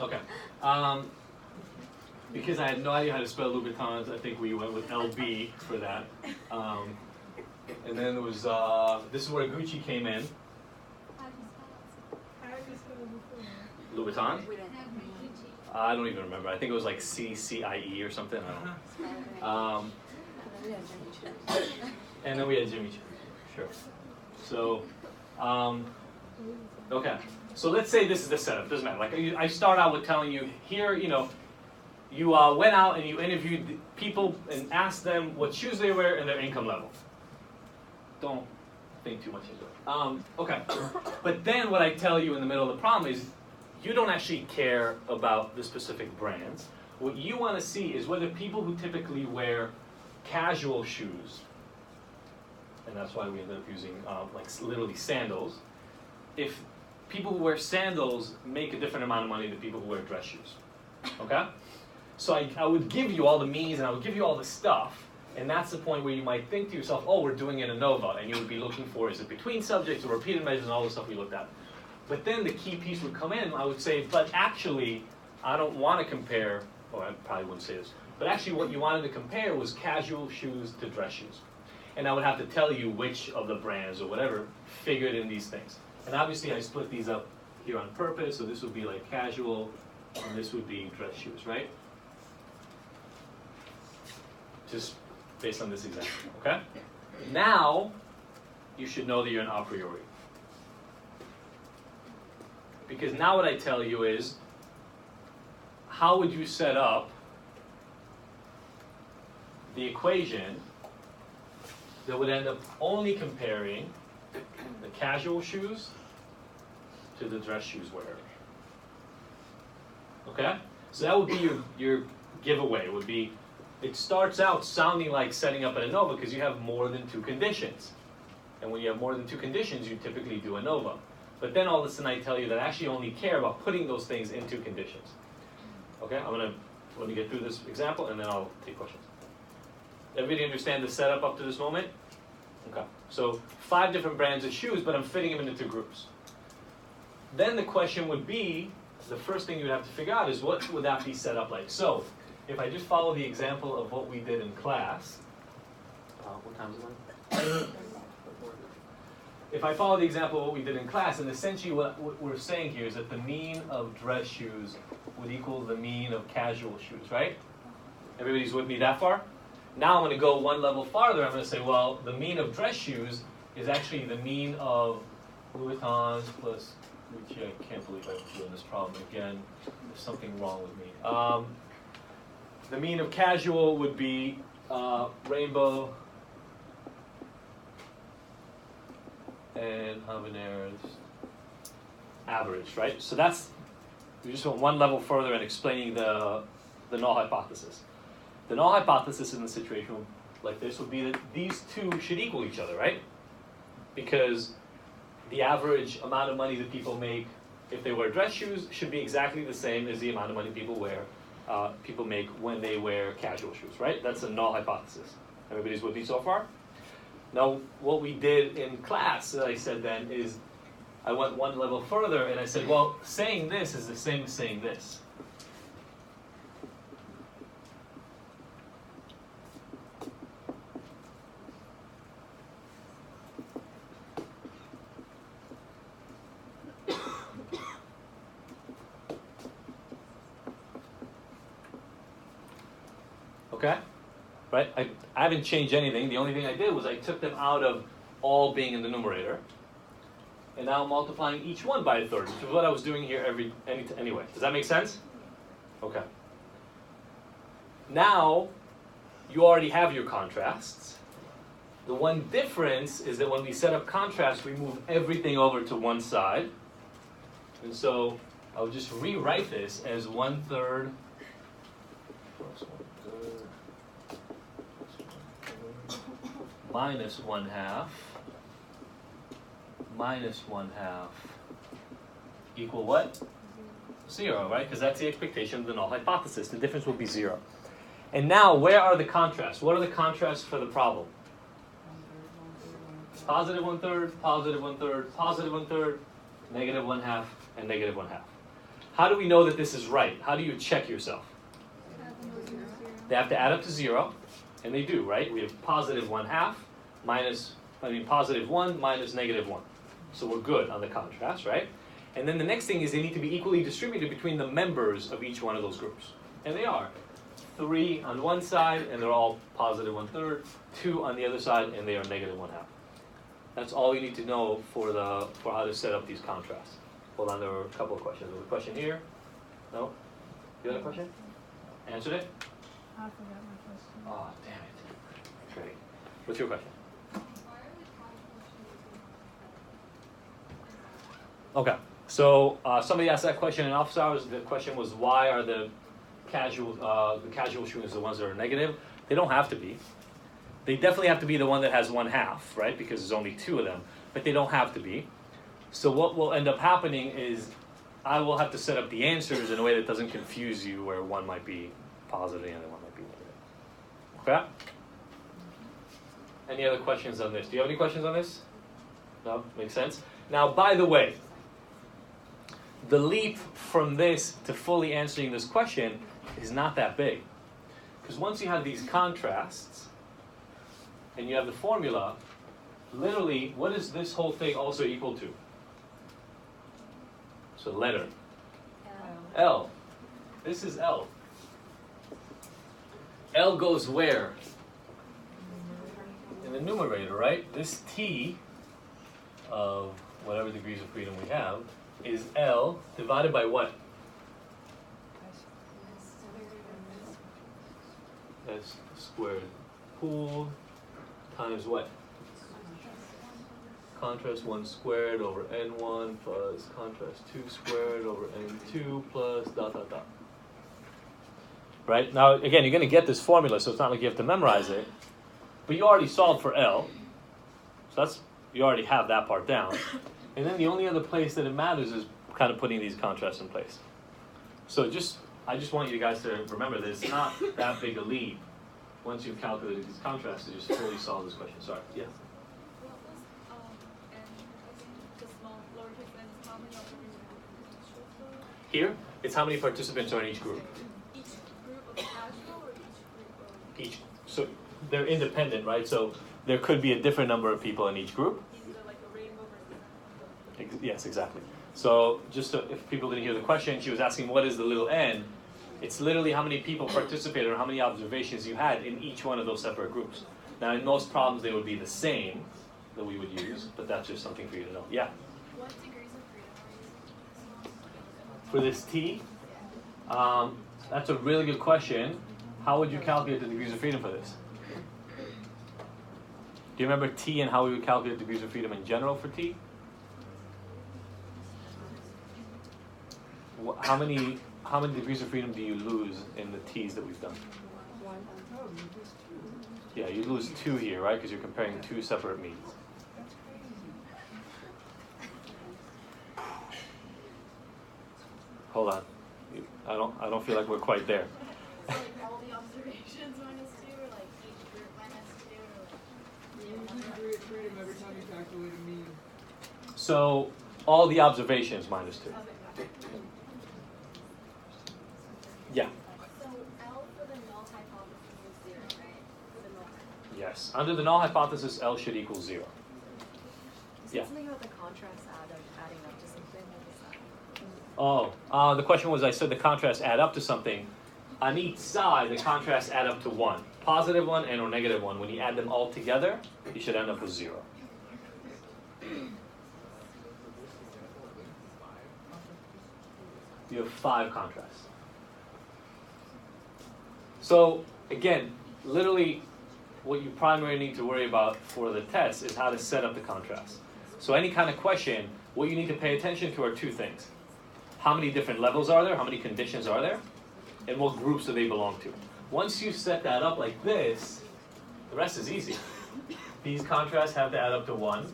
Okay. Because I had no idea how to spell Louboutins, I think we went with LB for that. And then there was, this is where Gucci came in. Louboutin? I don't even remember. I think it was like CCIE or something. I don't know. And then we had Jimmy Choo. Sure. So, Okay, so let's say this is the setup, doesn't matter. Like I start out with telling you here, you know, you went out and you interviewed people and asked them what shoes they wear and their income level. Don't think too much into it. Okay, but then what I tell you in the middle of the problem is you don't actually care about the specific brands. What you want to see is whether people who typically wear casual shoes, and that's why we ended up using like literally sandals, if people who wear sandals make a different amount of money than people who wear dress shoes. Okay? So I would give you all the means and I would give you all the stuff, and that's the point where you might think to yourself, oh, we're doing an ANOVA, and you would be looking for, is it between subjects or repeated measures and all the stuff we looked at. But then the key piece would come in, I would say, but actually, I don't want to compare, or I probably wouldn't say this, but actually what you wanted to compare was casual shoes to dress shoes. And I would have to tell you which of the brands or whatever figured in these things. And obviously I split these up here on purpose, so this would be like casual, and this would be dress shoes, right? Just based on this example, okay? Now, you should know that you're an a priori. Because now what I tell you is, how would you set up the equation that would end up only comparing the casual shoes to the dress shoes wearer? Okay? So that would be your giveaway, would be, it starts out sounding like setting up an ANOVA because you have more than 2 conditions. And when you have more than 2 conditions, you typically do ANOVA. But then all of a sudden I tell you that I actually only care about putting those things into conditions. Okay, let me get through this example and then I'll take questions. Everybody understand the setup up to this moment? Okay, so 5 different brands of shoes, but I'm fitting them into 2 groups. Then the question would be, the first thing you would have to figure out is what would that be set up like? So, if I just follow the example of what we did in class, what time is it? If I follow the example of what we did in class, and essentially what we're saying here is that the mean of dress shoes would equal the mean of casual shoes, right? Everybody's with me that far? Now I'm going to go one level farther. I'm going to say, well, the mean of dress shoes is actually the mean of Louis Vuittons plus Gucci. I can't believe I'm doing this problem again. There's something wrong with me. The mean of casual would be Rainbow and Habaneros average, right? So that's, we just went one level further in explaining the null hypothesis. The null hypothesis in the situation like this would be that these 2 should equal each other, right? Because the average amount of money that people make if they wear dress shoes should be exactly the same as the amount of money people make when they wear casual shoes, right? That's a null hypothesis. Everybody's with me so far? Now, what we did in class, I said then, is I went one level further and I said, well, saying this is the same as saying this. Okay? Right? I haven't changed anything. The only thing I did was I took them out of all being in the numerator. And now I'm multiplying each one by 1/3, which is what I was doing here anyway. Does that make sense? Okay. Now, you already have your contrasts. The one difference is that when we set up contrast, we move everything over to one side. And so I'll just rewrite this as 1/3 plus 1/3 minus 1/2 minus 1/2 equal what? 0, right? Because that's the expectation of the null hypothesis. The difference will be 0. And now, where are the contrasts? What are the contrasts for the problem? Positive 1/3, positive 1/3, positive 1/3, negative 1/2, and negative 1/2. How do we know that this is right? How do you check yourself? They have to add up to 0, and they do, right? We have positive 1/2 positive 1 minus negative 1. So we're good on the contrast, right? And then the next thing is they need to be equally distributed between the members of each one of those groups. And they are. 3 on one side, and they're all positive 1/3. 2 on the other side, and they are negative 1/2. That's all you need to know for how to set up these contrasts. Hold on, there were a couple of questions. There was a question here. No? You had a question? Answered it?
I forgot my question.
Oh, damn it. Great. What's your question? Okay. So somebody asked that question in office hours. The question was, why are the casual students the ones that are negative? They don't have to be. They definitely have to be the one that has 1/2, right? Because there's only 2 of them. But they don't have to be. So what will end up happening is I will have to set up the answers in a way that doesn't confuse you, where one might be positive and the other one might be negative. Okay? Any other questions on this? Do you have any questions on this? No? Makes sense? Now, by the way, the leap from this to fully answering this question is not that big. Because once you have these contrasts and you have the formula, literally, what is this whole thing also equal to? So letter. L. This is L. L goes where? In the numerator, right? This T of whatever degrees of freedom we have is L divided by what? That's squared pool times what? Contrast 1 squared over n1 plus contrast 2 squared over n2 plus dot dot dot. Right? Now, again, you're going to get this formula, so it's not like you have to memorize it. But you already solved for L. So you already have that part down. And then the only other place that it matters is kind of putting these contrasts in place. So I just want you guys to remember that it's not that big a leap once you've calculated these contrasts to just fully solve this question. Sorry. Yeah?
What was n? I think the small lowercase n is how many participants?
Here, it's how many participants are in each group.
Each group of casual or each group of?
So they're independent, right? So there could be a different number of people in each group.
Is it like a rainbow versus?
Yes, exactly. So if people didn't hear the question, she was asking what is the little n? It's literally how many people participated or how many observations you had in each one of those separate groups. Now in most problems they would be the same that we would use, but that's just something for you to know. Yeah?
What degrees of freedom are you using?
For this T, that's a really good question. How would you calculate the degrees of freedom for this? Do you remember T and how we would calculate degrees of freedom in general for T? How many degrees of freedom do you lose in the T's that we've done? Yeah, you lose 2 here, right? Because you're comparing 2 separate means. Hold on. I don't feel like we're quite there.
Like all the observations minus 2, or like each group minus 2, or like
Degree of freedom every time you calculate a mean.
So all the observations minus 2. Yeah.
So L for the null hypothesis is 0, right? For the null.
Yes. Under the null hypothesis, L should equal 0. Yeah.
Something about the contrast adding up to something.
Oh, the question was, I said the contrasts add up to something. On each side, the contrasts add up to 1. Positive 1 and or negative 1. When you add them all together, you should end up with 0. You have 5 contrasts. So, again, literally, what you primarily need to worry about for the test is how to set up the contrast. So any kind of question, what you need to pay attention to are 2 things. How many different levels are there? How many conditions are there? And what groups do they belong to? Once you set that up like this, the rest is easy. These contrasts have to add up to 1,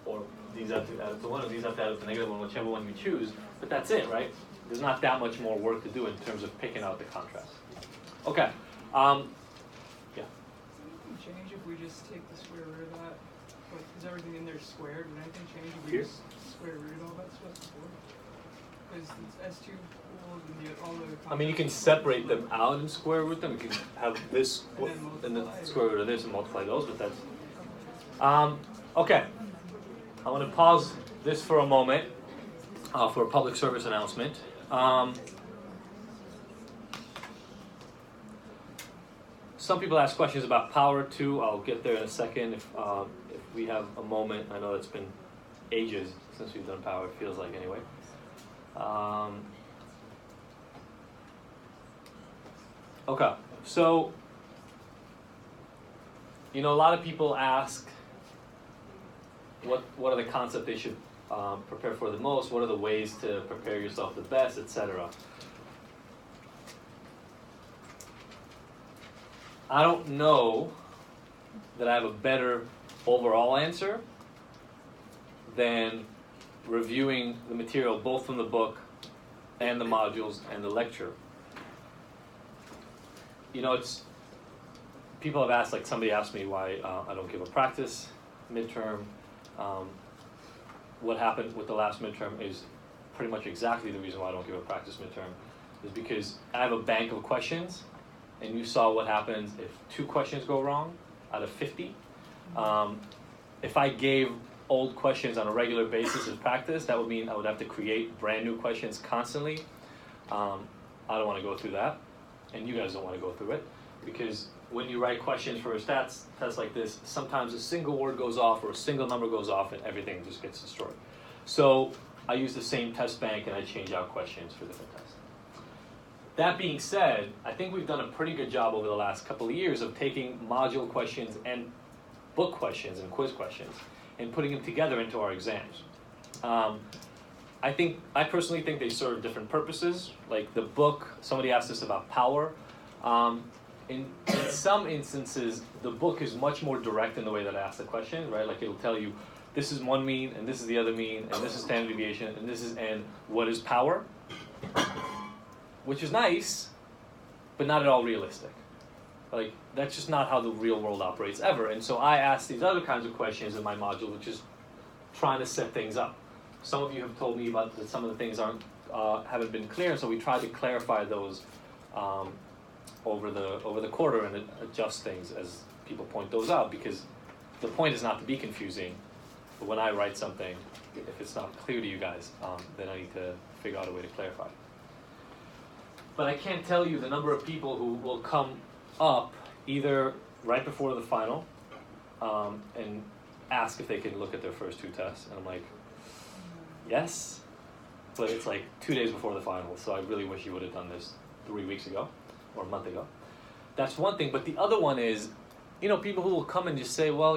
or these have to add up to 1, or these have to add up to -1, whichever one you choose. But that's it, right? There's not that much more work to do in terms of picking out the contrast. Okay. Yeah.
Anything change if we just take the square root of that? Like, is everything in there squared? Would anything change if we
Here?
just square root all that stuff before? Because it's S2 equals and all the.
I mean, you can separate them out and square root them. You can have this and the square root of this and multiply those, but that's... Okay. I want to pause this for a moment for a public service announcement. Some people ask questions about power too. I'll get there in a second if we have a moment. I know it's been ages since we've done power, it feels like anyway. Okay, so, a lot of people ask what are the concepts they should prepare for the most, what are the ways to prepare yourself the best, etc. I don't know that I have a better overall answer than reviewing the material both from the book and the modules and the lecture. It's people have asked, like somebody asked me why I don't give a practice midterm. What happened with the last midterm is pretty much exactly the reason why I don't give a practice midterm, is because I have a bank of questions, and you saw what happens if 2 questions go wrong out of 50. If I gave old questions on a regular basis as practice, that would mean I would have to create brand new questions constantly. I don't want to go through that, and you guys don't want to go through it, because when you write questions for a stats test like this, sometimes a single word goes off or a single number goes off and everything just gets destroyed. So I use the same test bank and I change out questions for different tests. That being said, I think we've done a pretty good job over the last couple of years of taking module questions and book questions and quiz questions and putting them together into our exams. I personally think they serve different purposes. Like the book, somebody asked us about power. In some instances, the book is much more direct in the way that I ask the question, right? Like it'll tell you, this is one mean, and this is the other mean, and this is standard deviation, and what is power? Which is nice, but not at all realistic. Like, that's just not how the real world operates ever. And so I ask these other kinds of questions in my module, which is trying to set things up. Some of you have told me about that some of the things haven't been clear, and so we try to clarify those over the quarter and adjust things as people point those out, because the point is not to be confusing, but when I write something, if it's not clear to you guys, then I need to figure out a way to clarify. But I can't tell you the number of people who will come up either right before the final and ask if they can look at their first 2 tests, and I'm like, yes, but it's like 2 days before the final, so I really wish you would have done this 3 weeks ago or a month ago. That's one thing, but the other one is, people who will come and just say, well,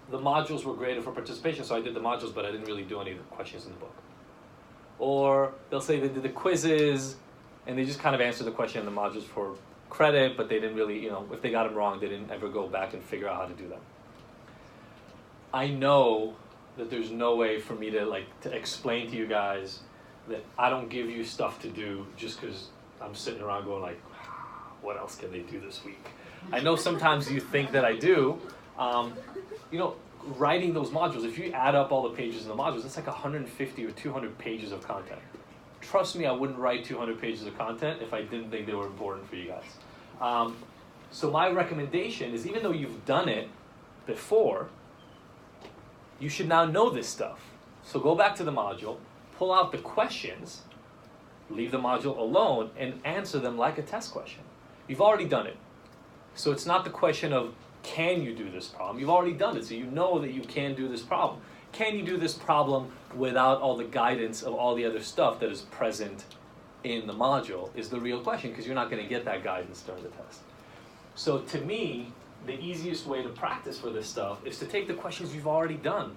the modules were graded for participation, so I did the modules, but I didn't really do any of the questions in the book. Or they'll say they did the quizzes, and they just kind of answered the question in the modules for credit, but they didn't really, if they got them wrong, they didn't ever go back and figure out how to do them. I know that there's no way for me to explain to you guys that I don't give you stuff to do just because I'm sitting around going like, what else can they do this week? I know sometimes you think that I do. Writing those modules, if you add up all the pages in the modules, it's like 150 or 200 pages of content. Trust me, I wouldn't write 200 pages of content if I didn't think they were important for you guys. So my recommendation is, even though you've done it before, you should now know this stuff. So go back to the module, pull out the questions, leave the module alone, and answer them like a test question. You've already done it. So it's not the question of, can you do this problem? You've already done it, so you know that you can do this problem. Can you do this problem without all the guidance of all the other stuff that is present in the module is the real question, because you're not going to get that guidance during the test. So to me, the easiest way to practice for this stuff is to take the questions you've already done.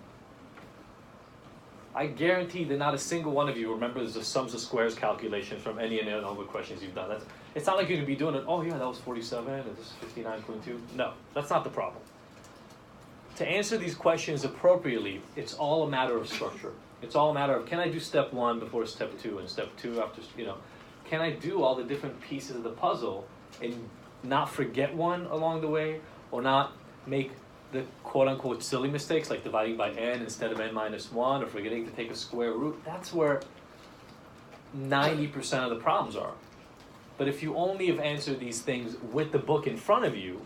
I guarantee that not a single one of you remembers the sums of squares calculation from any ANOVA questions you've done. It's not like you're going to be doing it, oh yeah, that was 47, and this is 59.2. No, that's not the problem. To answer these questions appropriately, it's all a matter of structure. It's all a matter of, can I do step 1 before step 2, and step 2 after, can I do all the different pieces of the puzzle and not forget one along the way, or not make the quote-unquote silly mistakes like dividing by n instead of n minus 1, or forgetting to take a square root. That's where 90% of the problems are. But if you only have answered these things with the book in front of you,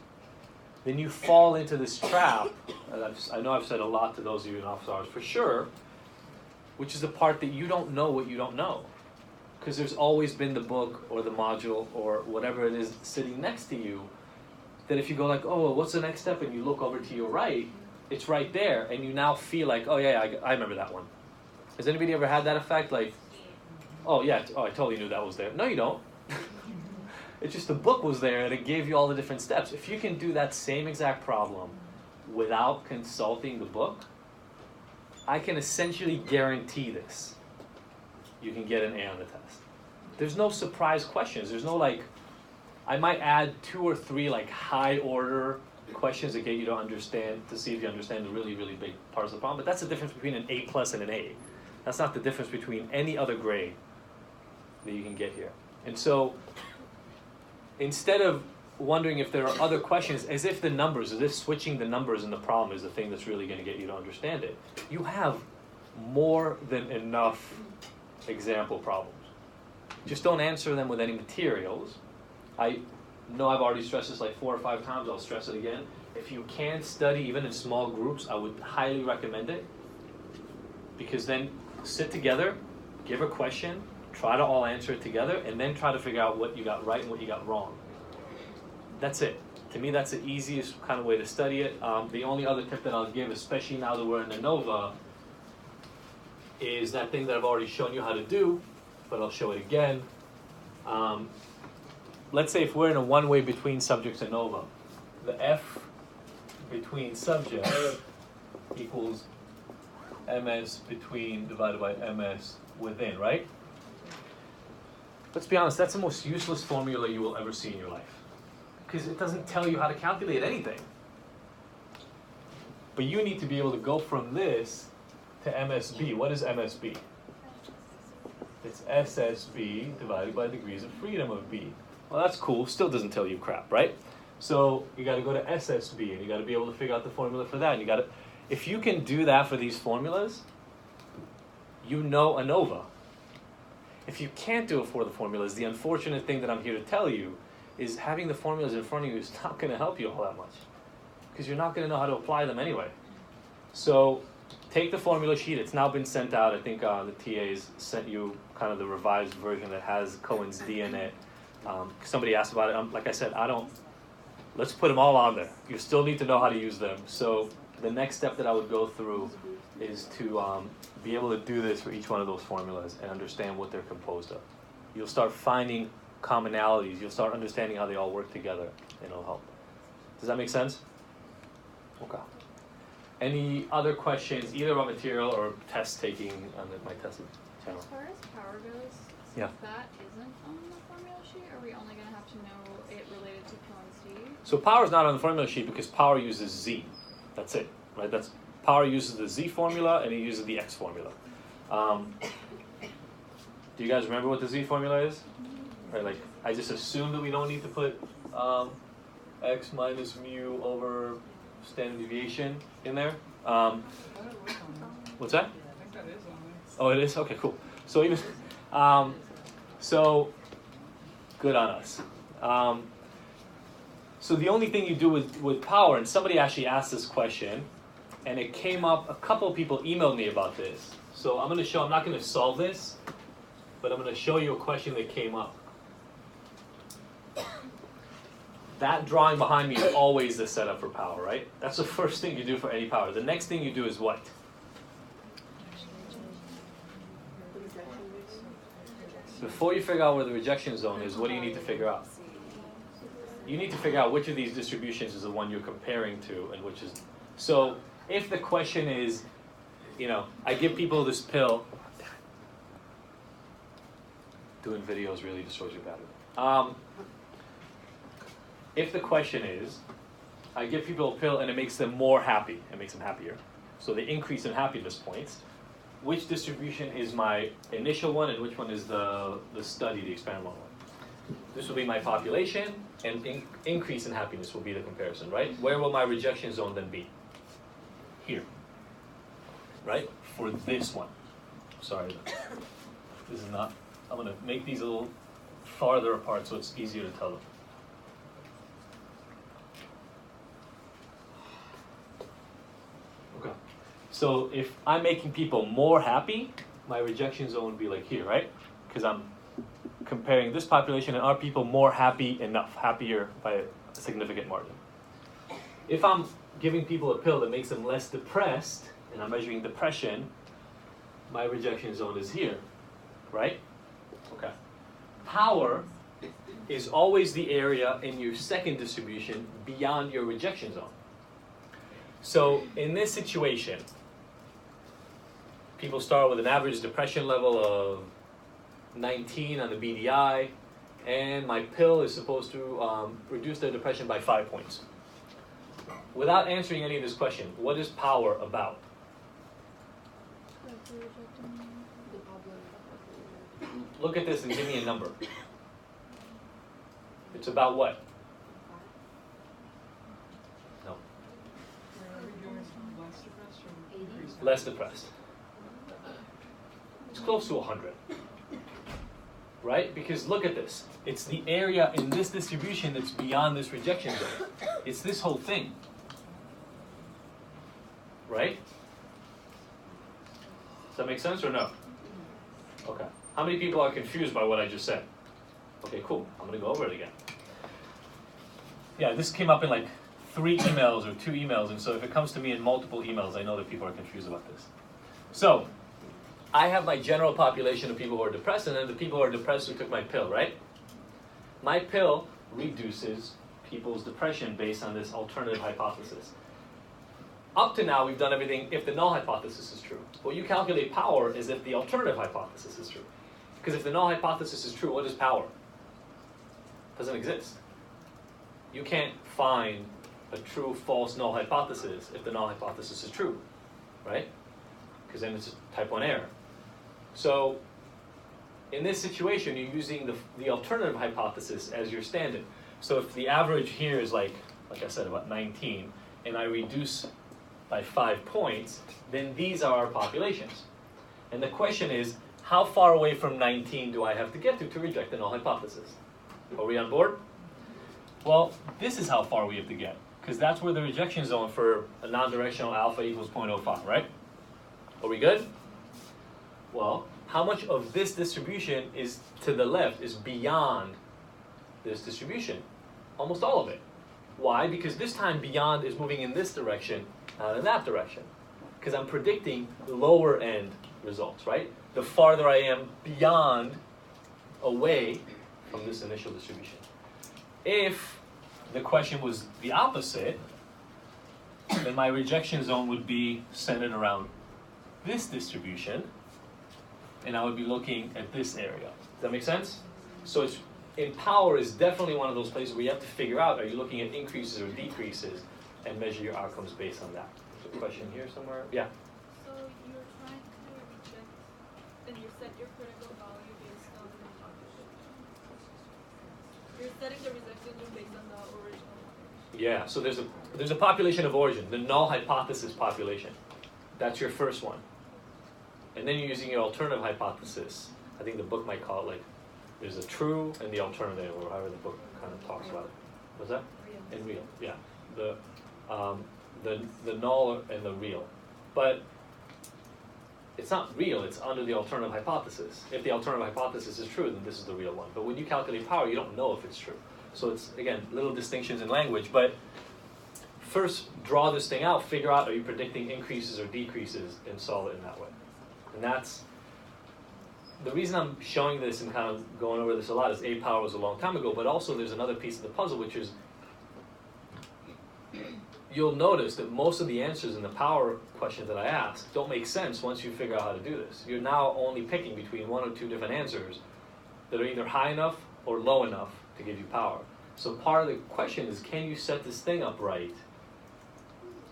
then you fall into this trap, and I know I've said a lot to those of you in office hours for sure, which is the part that you don't know what you don't know. Because there's always been the book or the module or whatever it is sitting next to you, that if you go like, oh, what's the next step, and you look over to your right, it's right there, and you now feel like, oh yeah, I remember that one. Has anybody ever had that effect? Like, oh yeah, I totally knew that was there. No, you don't. It's just the book was there and it gave you all the different steps. If you can do that same exact problem without consulting the book, I can essentially guarantee this. You can get an A on the test. There's no surprise questions. There's no like, I might add 2 or 3 like high order questions that get you to understand, to see if you understand the really, really big parts of the problem. But that's the difference between an A+ and an A. That's not the difference between any other grade that you can get here. And so, instead of wondering if there are other questions, as if the numbers, as if switching the numbers in the problem is the thing that's really going to get you to understand it, you have more than enough example problems. Just don't answer them with any materials. I know I've already stressed this like 4 or 5 times, I'll stress it again. If you can study even in small groups, I would highly recommend it. Because then sit together, give a question, try to all answer it together, and then try to figure out what you got right and what you got wrong. That's it. To me, that's the easiest kind of way to study it. The only other tip that I'll give, especially now that we're in ANOVA, is that thing that I've already shown you how to do, but I'll show it again. Let's say if we're in a one-way between subjects ANOVA, the F between subjects equals MS between divided by MS within, right? Let's be honest, that's the most useless formula you will ever see in your life. Because it doesn't tell you how to calculate anything. But you need to be able to go from this to MSB. What is MSB? It's SSB divided by degrees of freedom of B. Well, that's cool. Still doesn't tell you crap, right? So you got to go to SSB, and you got to be able to figure out the formula for that. And you got to, if you can do that for these formulas, you know ANOVA. If you can't do it for the formulas, the unfortunate thing that I'm here to tell you is having the formulas in front of you is not going to help you all that much, because you're not going to know how to apply them anyway. So take the formula sheet. It's now been sent out. I think the TAs sent you kind of the revised version that has Cohen's D in it. Somebody asked about it. Like I said, let's put them all on there. You still need to know how to use them. So the next step that I would go through is to be able to do this for each one of those formulas and understand what they're composed of. You'll start finding commonalities. You'll start understanding how they all work together, and it'll help. Does that make sense? Okay. Any other questions, either about material or test taking on my test channel?
As far as power goes, since
Yeah.
that isn't on the formula sheet, are we only going to have to know it related to Cohen's D?
So power is not on the formula sheet because power uses Z. That's it, right? That's power uses the Z formula and it uses the X formula. Do you guys remember what the Z formula is? Right, like I just assume that we don't need to put X minus mu over standard deviation in there. What's that?
I think that is on there.
Oh, it is? Okay, cool. So even, so good on us. So the only thing you do with power, and somebody actually asked this question, and it came up, a couple of people emailed me about this. So I'm not going to solve this, but I'm going to show you a question that came up. That drawing behind me is always the setup for power, right? That's the first thing you do for any power. The next thing you do is what? Before you figure out where the rejection zone is, what do you need to figure out? You need to figure out which of these distributions is the one you're comparing to and which is... So if the question is, I give people this pill... Doing videos really destroys your battery. If the question is, I give people a pill and it makes them more happy, it makes them happier, so they increase in happiness points, which distribution is my initial one and which one is the study, the experimental one? This will be my population, and increase in happiness will be the comparison, right? Where will my rejection zone then be? Here, right? For this one. Sorry, this is not, I'm gonna make these a little farther apart so it's easier to tell them. Okay. So if I'm making people more happy, my rejection zone would be like here, right? Because I'm comparing this population and are people more happy enough, happier by a significant margin. If I'm giving people a pill that makes them less depressed, and I'm measuring depression, my rejection zone is here, right? Okay. Power is always the area in your second distribution beyond your rejection zone. So in this situation, people start with an average depression level of 19 on the BDI, and my pill is supposed to reduce their depression by 5 points. Without answering any of this question, what is power about? Look at this and give me a number. It's about what? No.
Are we doing less depressed or increased?
Less depressed. It's close to 100. Right? Because look at this. It's the area in this distribution that's beyond this rejection zone. It's this whole thing. Right? Does that make sense or no? Okay. How many people are confused by what I just said? Okay, cool. I'm going to go over it again. Yeah, this came up in like 3 emails or 2 emails, and so if it comes to me in multiple emails, I know that people are confused about this. So, I have my general population of people who are depressed, and then the people who are depressed who took my pill, right? My pill reduces people's depression based on this alternative hypothesis. Up to now, we've done everything if the null hypothesis is true. What you calculate power is if the alternative hypothesis is true. Because if the null hypothesis is true, what is power? It doesn't exist. You can't find a true, false, null hypothesis if the null hypothesis is true, right? Because then it's a type 1 error. So in this situation, you're using the alternative hypothesis as your standard. So if the average here is like I said, about 19, and I reduce by 5 points, then these are our populations. And the question is, how far away from 19 do I have to get to reject the null hypothesis? Are we on board? Well, this is how far we have to get, because that's where the rejection zone for a non-directional alpha equals 0.05, right? Are we good? Well, how much of this distribution is to the left is beyond this distribution? Almost all of it. Why? Because this time beyond is moving in this direction, not in that direction. Because I'm predicting lower end results, right? The farther I am beyond, away from this initial distribution. If the question was the opposite, then my rejection zone would be centered around this distribution, and I would be looking at this area. Does that make sense? So it's, in power is definitely one of those places where you have to figure out, are you looking at increases or decreases, and measure your outcomes based on that. There's a question here somewhere? Yeah?
So you're trying to reject, and you set your critical value based on the population. You're setting the rejection zone based on the original population.
Yeah, so there's a population of origin, the null hypothesis population. That's your first one. And then you're using your alternative hypothesis. I think the book might call it like, there's a true and the alternative, or however the book kind of talks about it. What's that? And real, yeah. The null and the real. But it's not real, it's under the alternative hypothesis. If the alternative hypothesis is true, then this is the real one. But when you calculate power, you don't know if it's true. So it's, again, little distinctions in language, but first draw this thing out, figure out, are you predicting increases or decreases, and solve it in that way. And that's, the reason I'm showing this and kind of going over this a lot is A, power was a long time ago, but also there's another piece of the puzzle, which is, you'll notice that most of the answers in the power questions that I ask don't make sense once you figure out how to do this. You're now only picking between 1 or 2 different answers that are either high enough or low enough to give you power. So part of the question is, can you set this thing up right?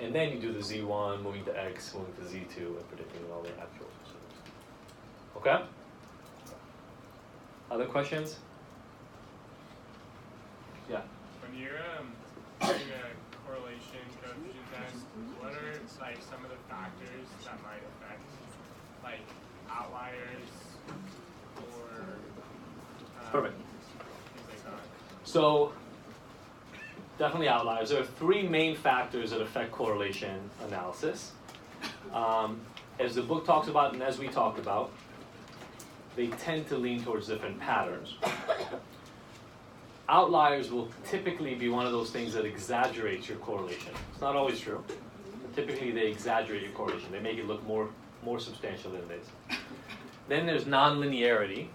And then you do the Z1, moving to X, moving to Z2, and predicting all the actuals. Okay? Other questions? Yeah.
When you're doing a correlation coefficient test, what are like some of the factors that might affect like outliers or
Perfect.
things like that?
So, definitely outliers. There are 3 main factors that affect correlation analysis. As the book talks about and as we talked about, they tend to lean towards different patterns. outliers will typically be one of those things that exaggerates your correlation. It's not always true. But typically they exaggerate your correlation. They make it look more substantial than it is. Then there's nonlinearity.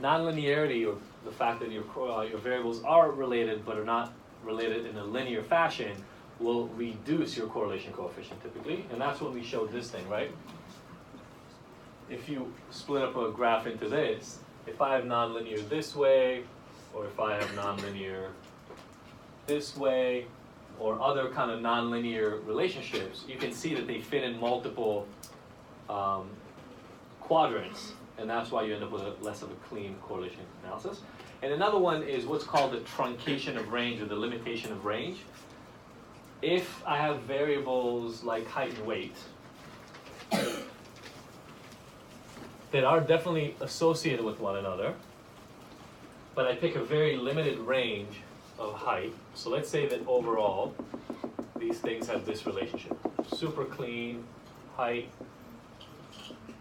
Nonlinearity, or the fact that your variables are related but are not related in a linear fashion, will reduce your correlation coefficient typically. And that's when we showed this thing, right? If you split up a graph into this, if I have nonlinear this way, or if I have nonlinear this way, or other kind of nonlinear relationships, you can see that they fit in multiple quadrants, and that's why you end up with less of a clean correlation analysis. And another one is what's called the truncation of range, or the limitation of range. If I have variables like height and weight that are definitely associated with one another, but I pick a very limited range of height. So let's say that overall, these things have this relationship. Super clean, height,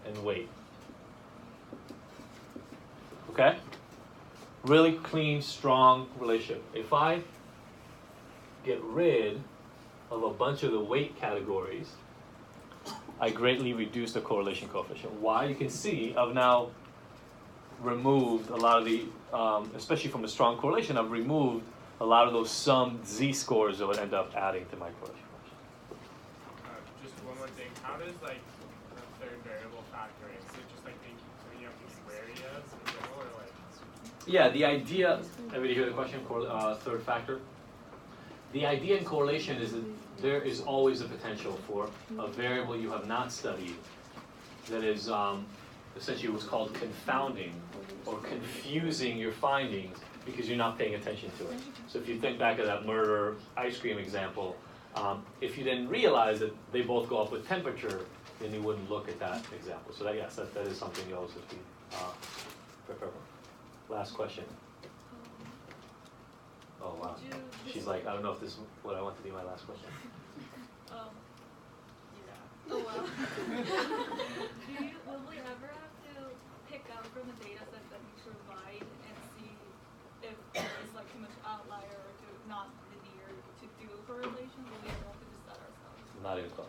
and weight. Okay? Really clean, strong relationship. If I get rid of a bunch of the weight categories, I greatly reduce the correlation coefficient. Why? You can see I've now removed a lot of the, especially from a strong correlation, I've removed a lot of those summed z-scores that would end up adding to my correlation coefficient.
Just one more thing. How does like the third variable factor in? Is it just like thinking up these square areas in general, or like?
Yeah, the idea, everybody hear the question, third factor? The idea in correlation is that there is always a potential for a variable you have not studied that is essentially what's called confounding or confusing your findings because you're not paying attention to it. So if you think back of that murder ice cream example, if you didn't realize that they both go up with temperature, then you wouldn't look at that example. So that, yes, that is something you always have to be prepared for. Last question. Oh wow. She's like, I don't know if this is what I want to be my last question.
Yeah. Oh wow. Will we ever have to pick out from the data set that we provide and see if there's like too much outlier or not linear to do a correlation? Will we ever have to do that ourselves?
Not even close.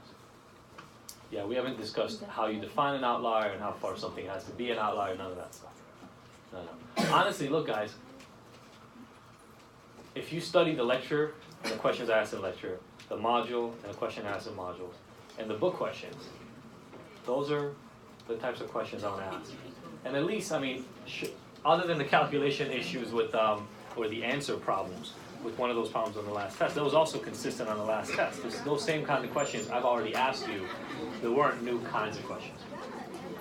Yeah, we haven't discussed how you define an outlier and how far something has to be an outlier, none of that stuff. No. Honestly, look guys, if you study the lecture and the questions asked in the lecture, the module and the question asked in modules, and the book questions, those are the types of questions I want to ask. And at least, I mean, other than the calculation issues with, or the answer problems, with one of those problems on the last test, that was also consistent on the last test. Those same kind of questions I've already asked you. There weren't new kinds of questions.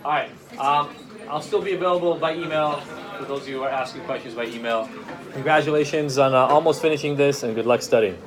All right, I'll still be available by email for those of you who are asking questions by email. Congratulations on almost finishing this, and good luck studying.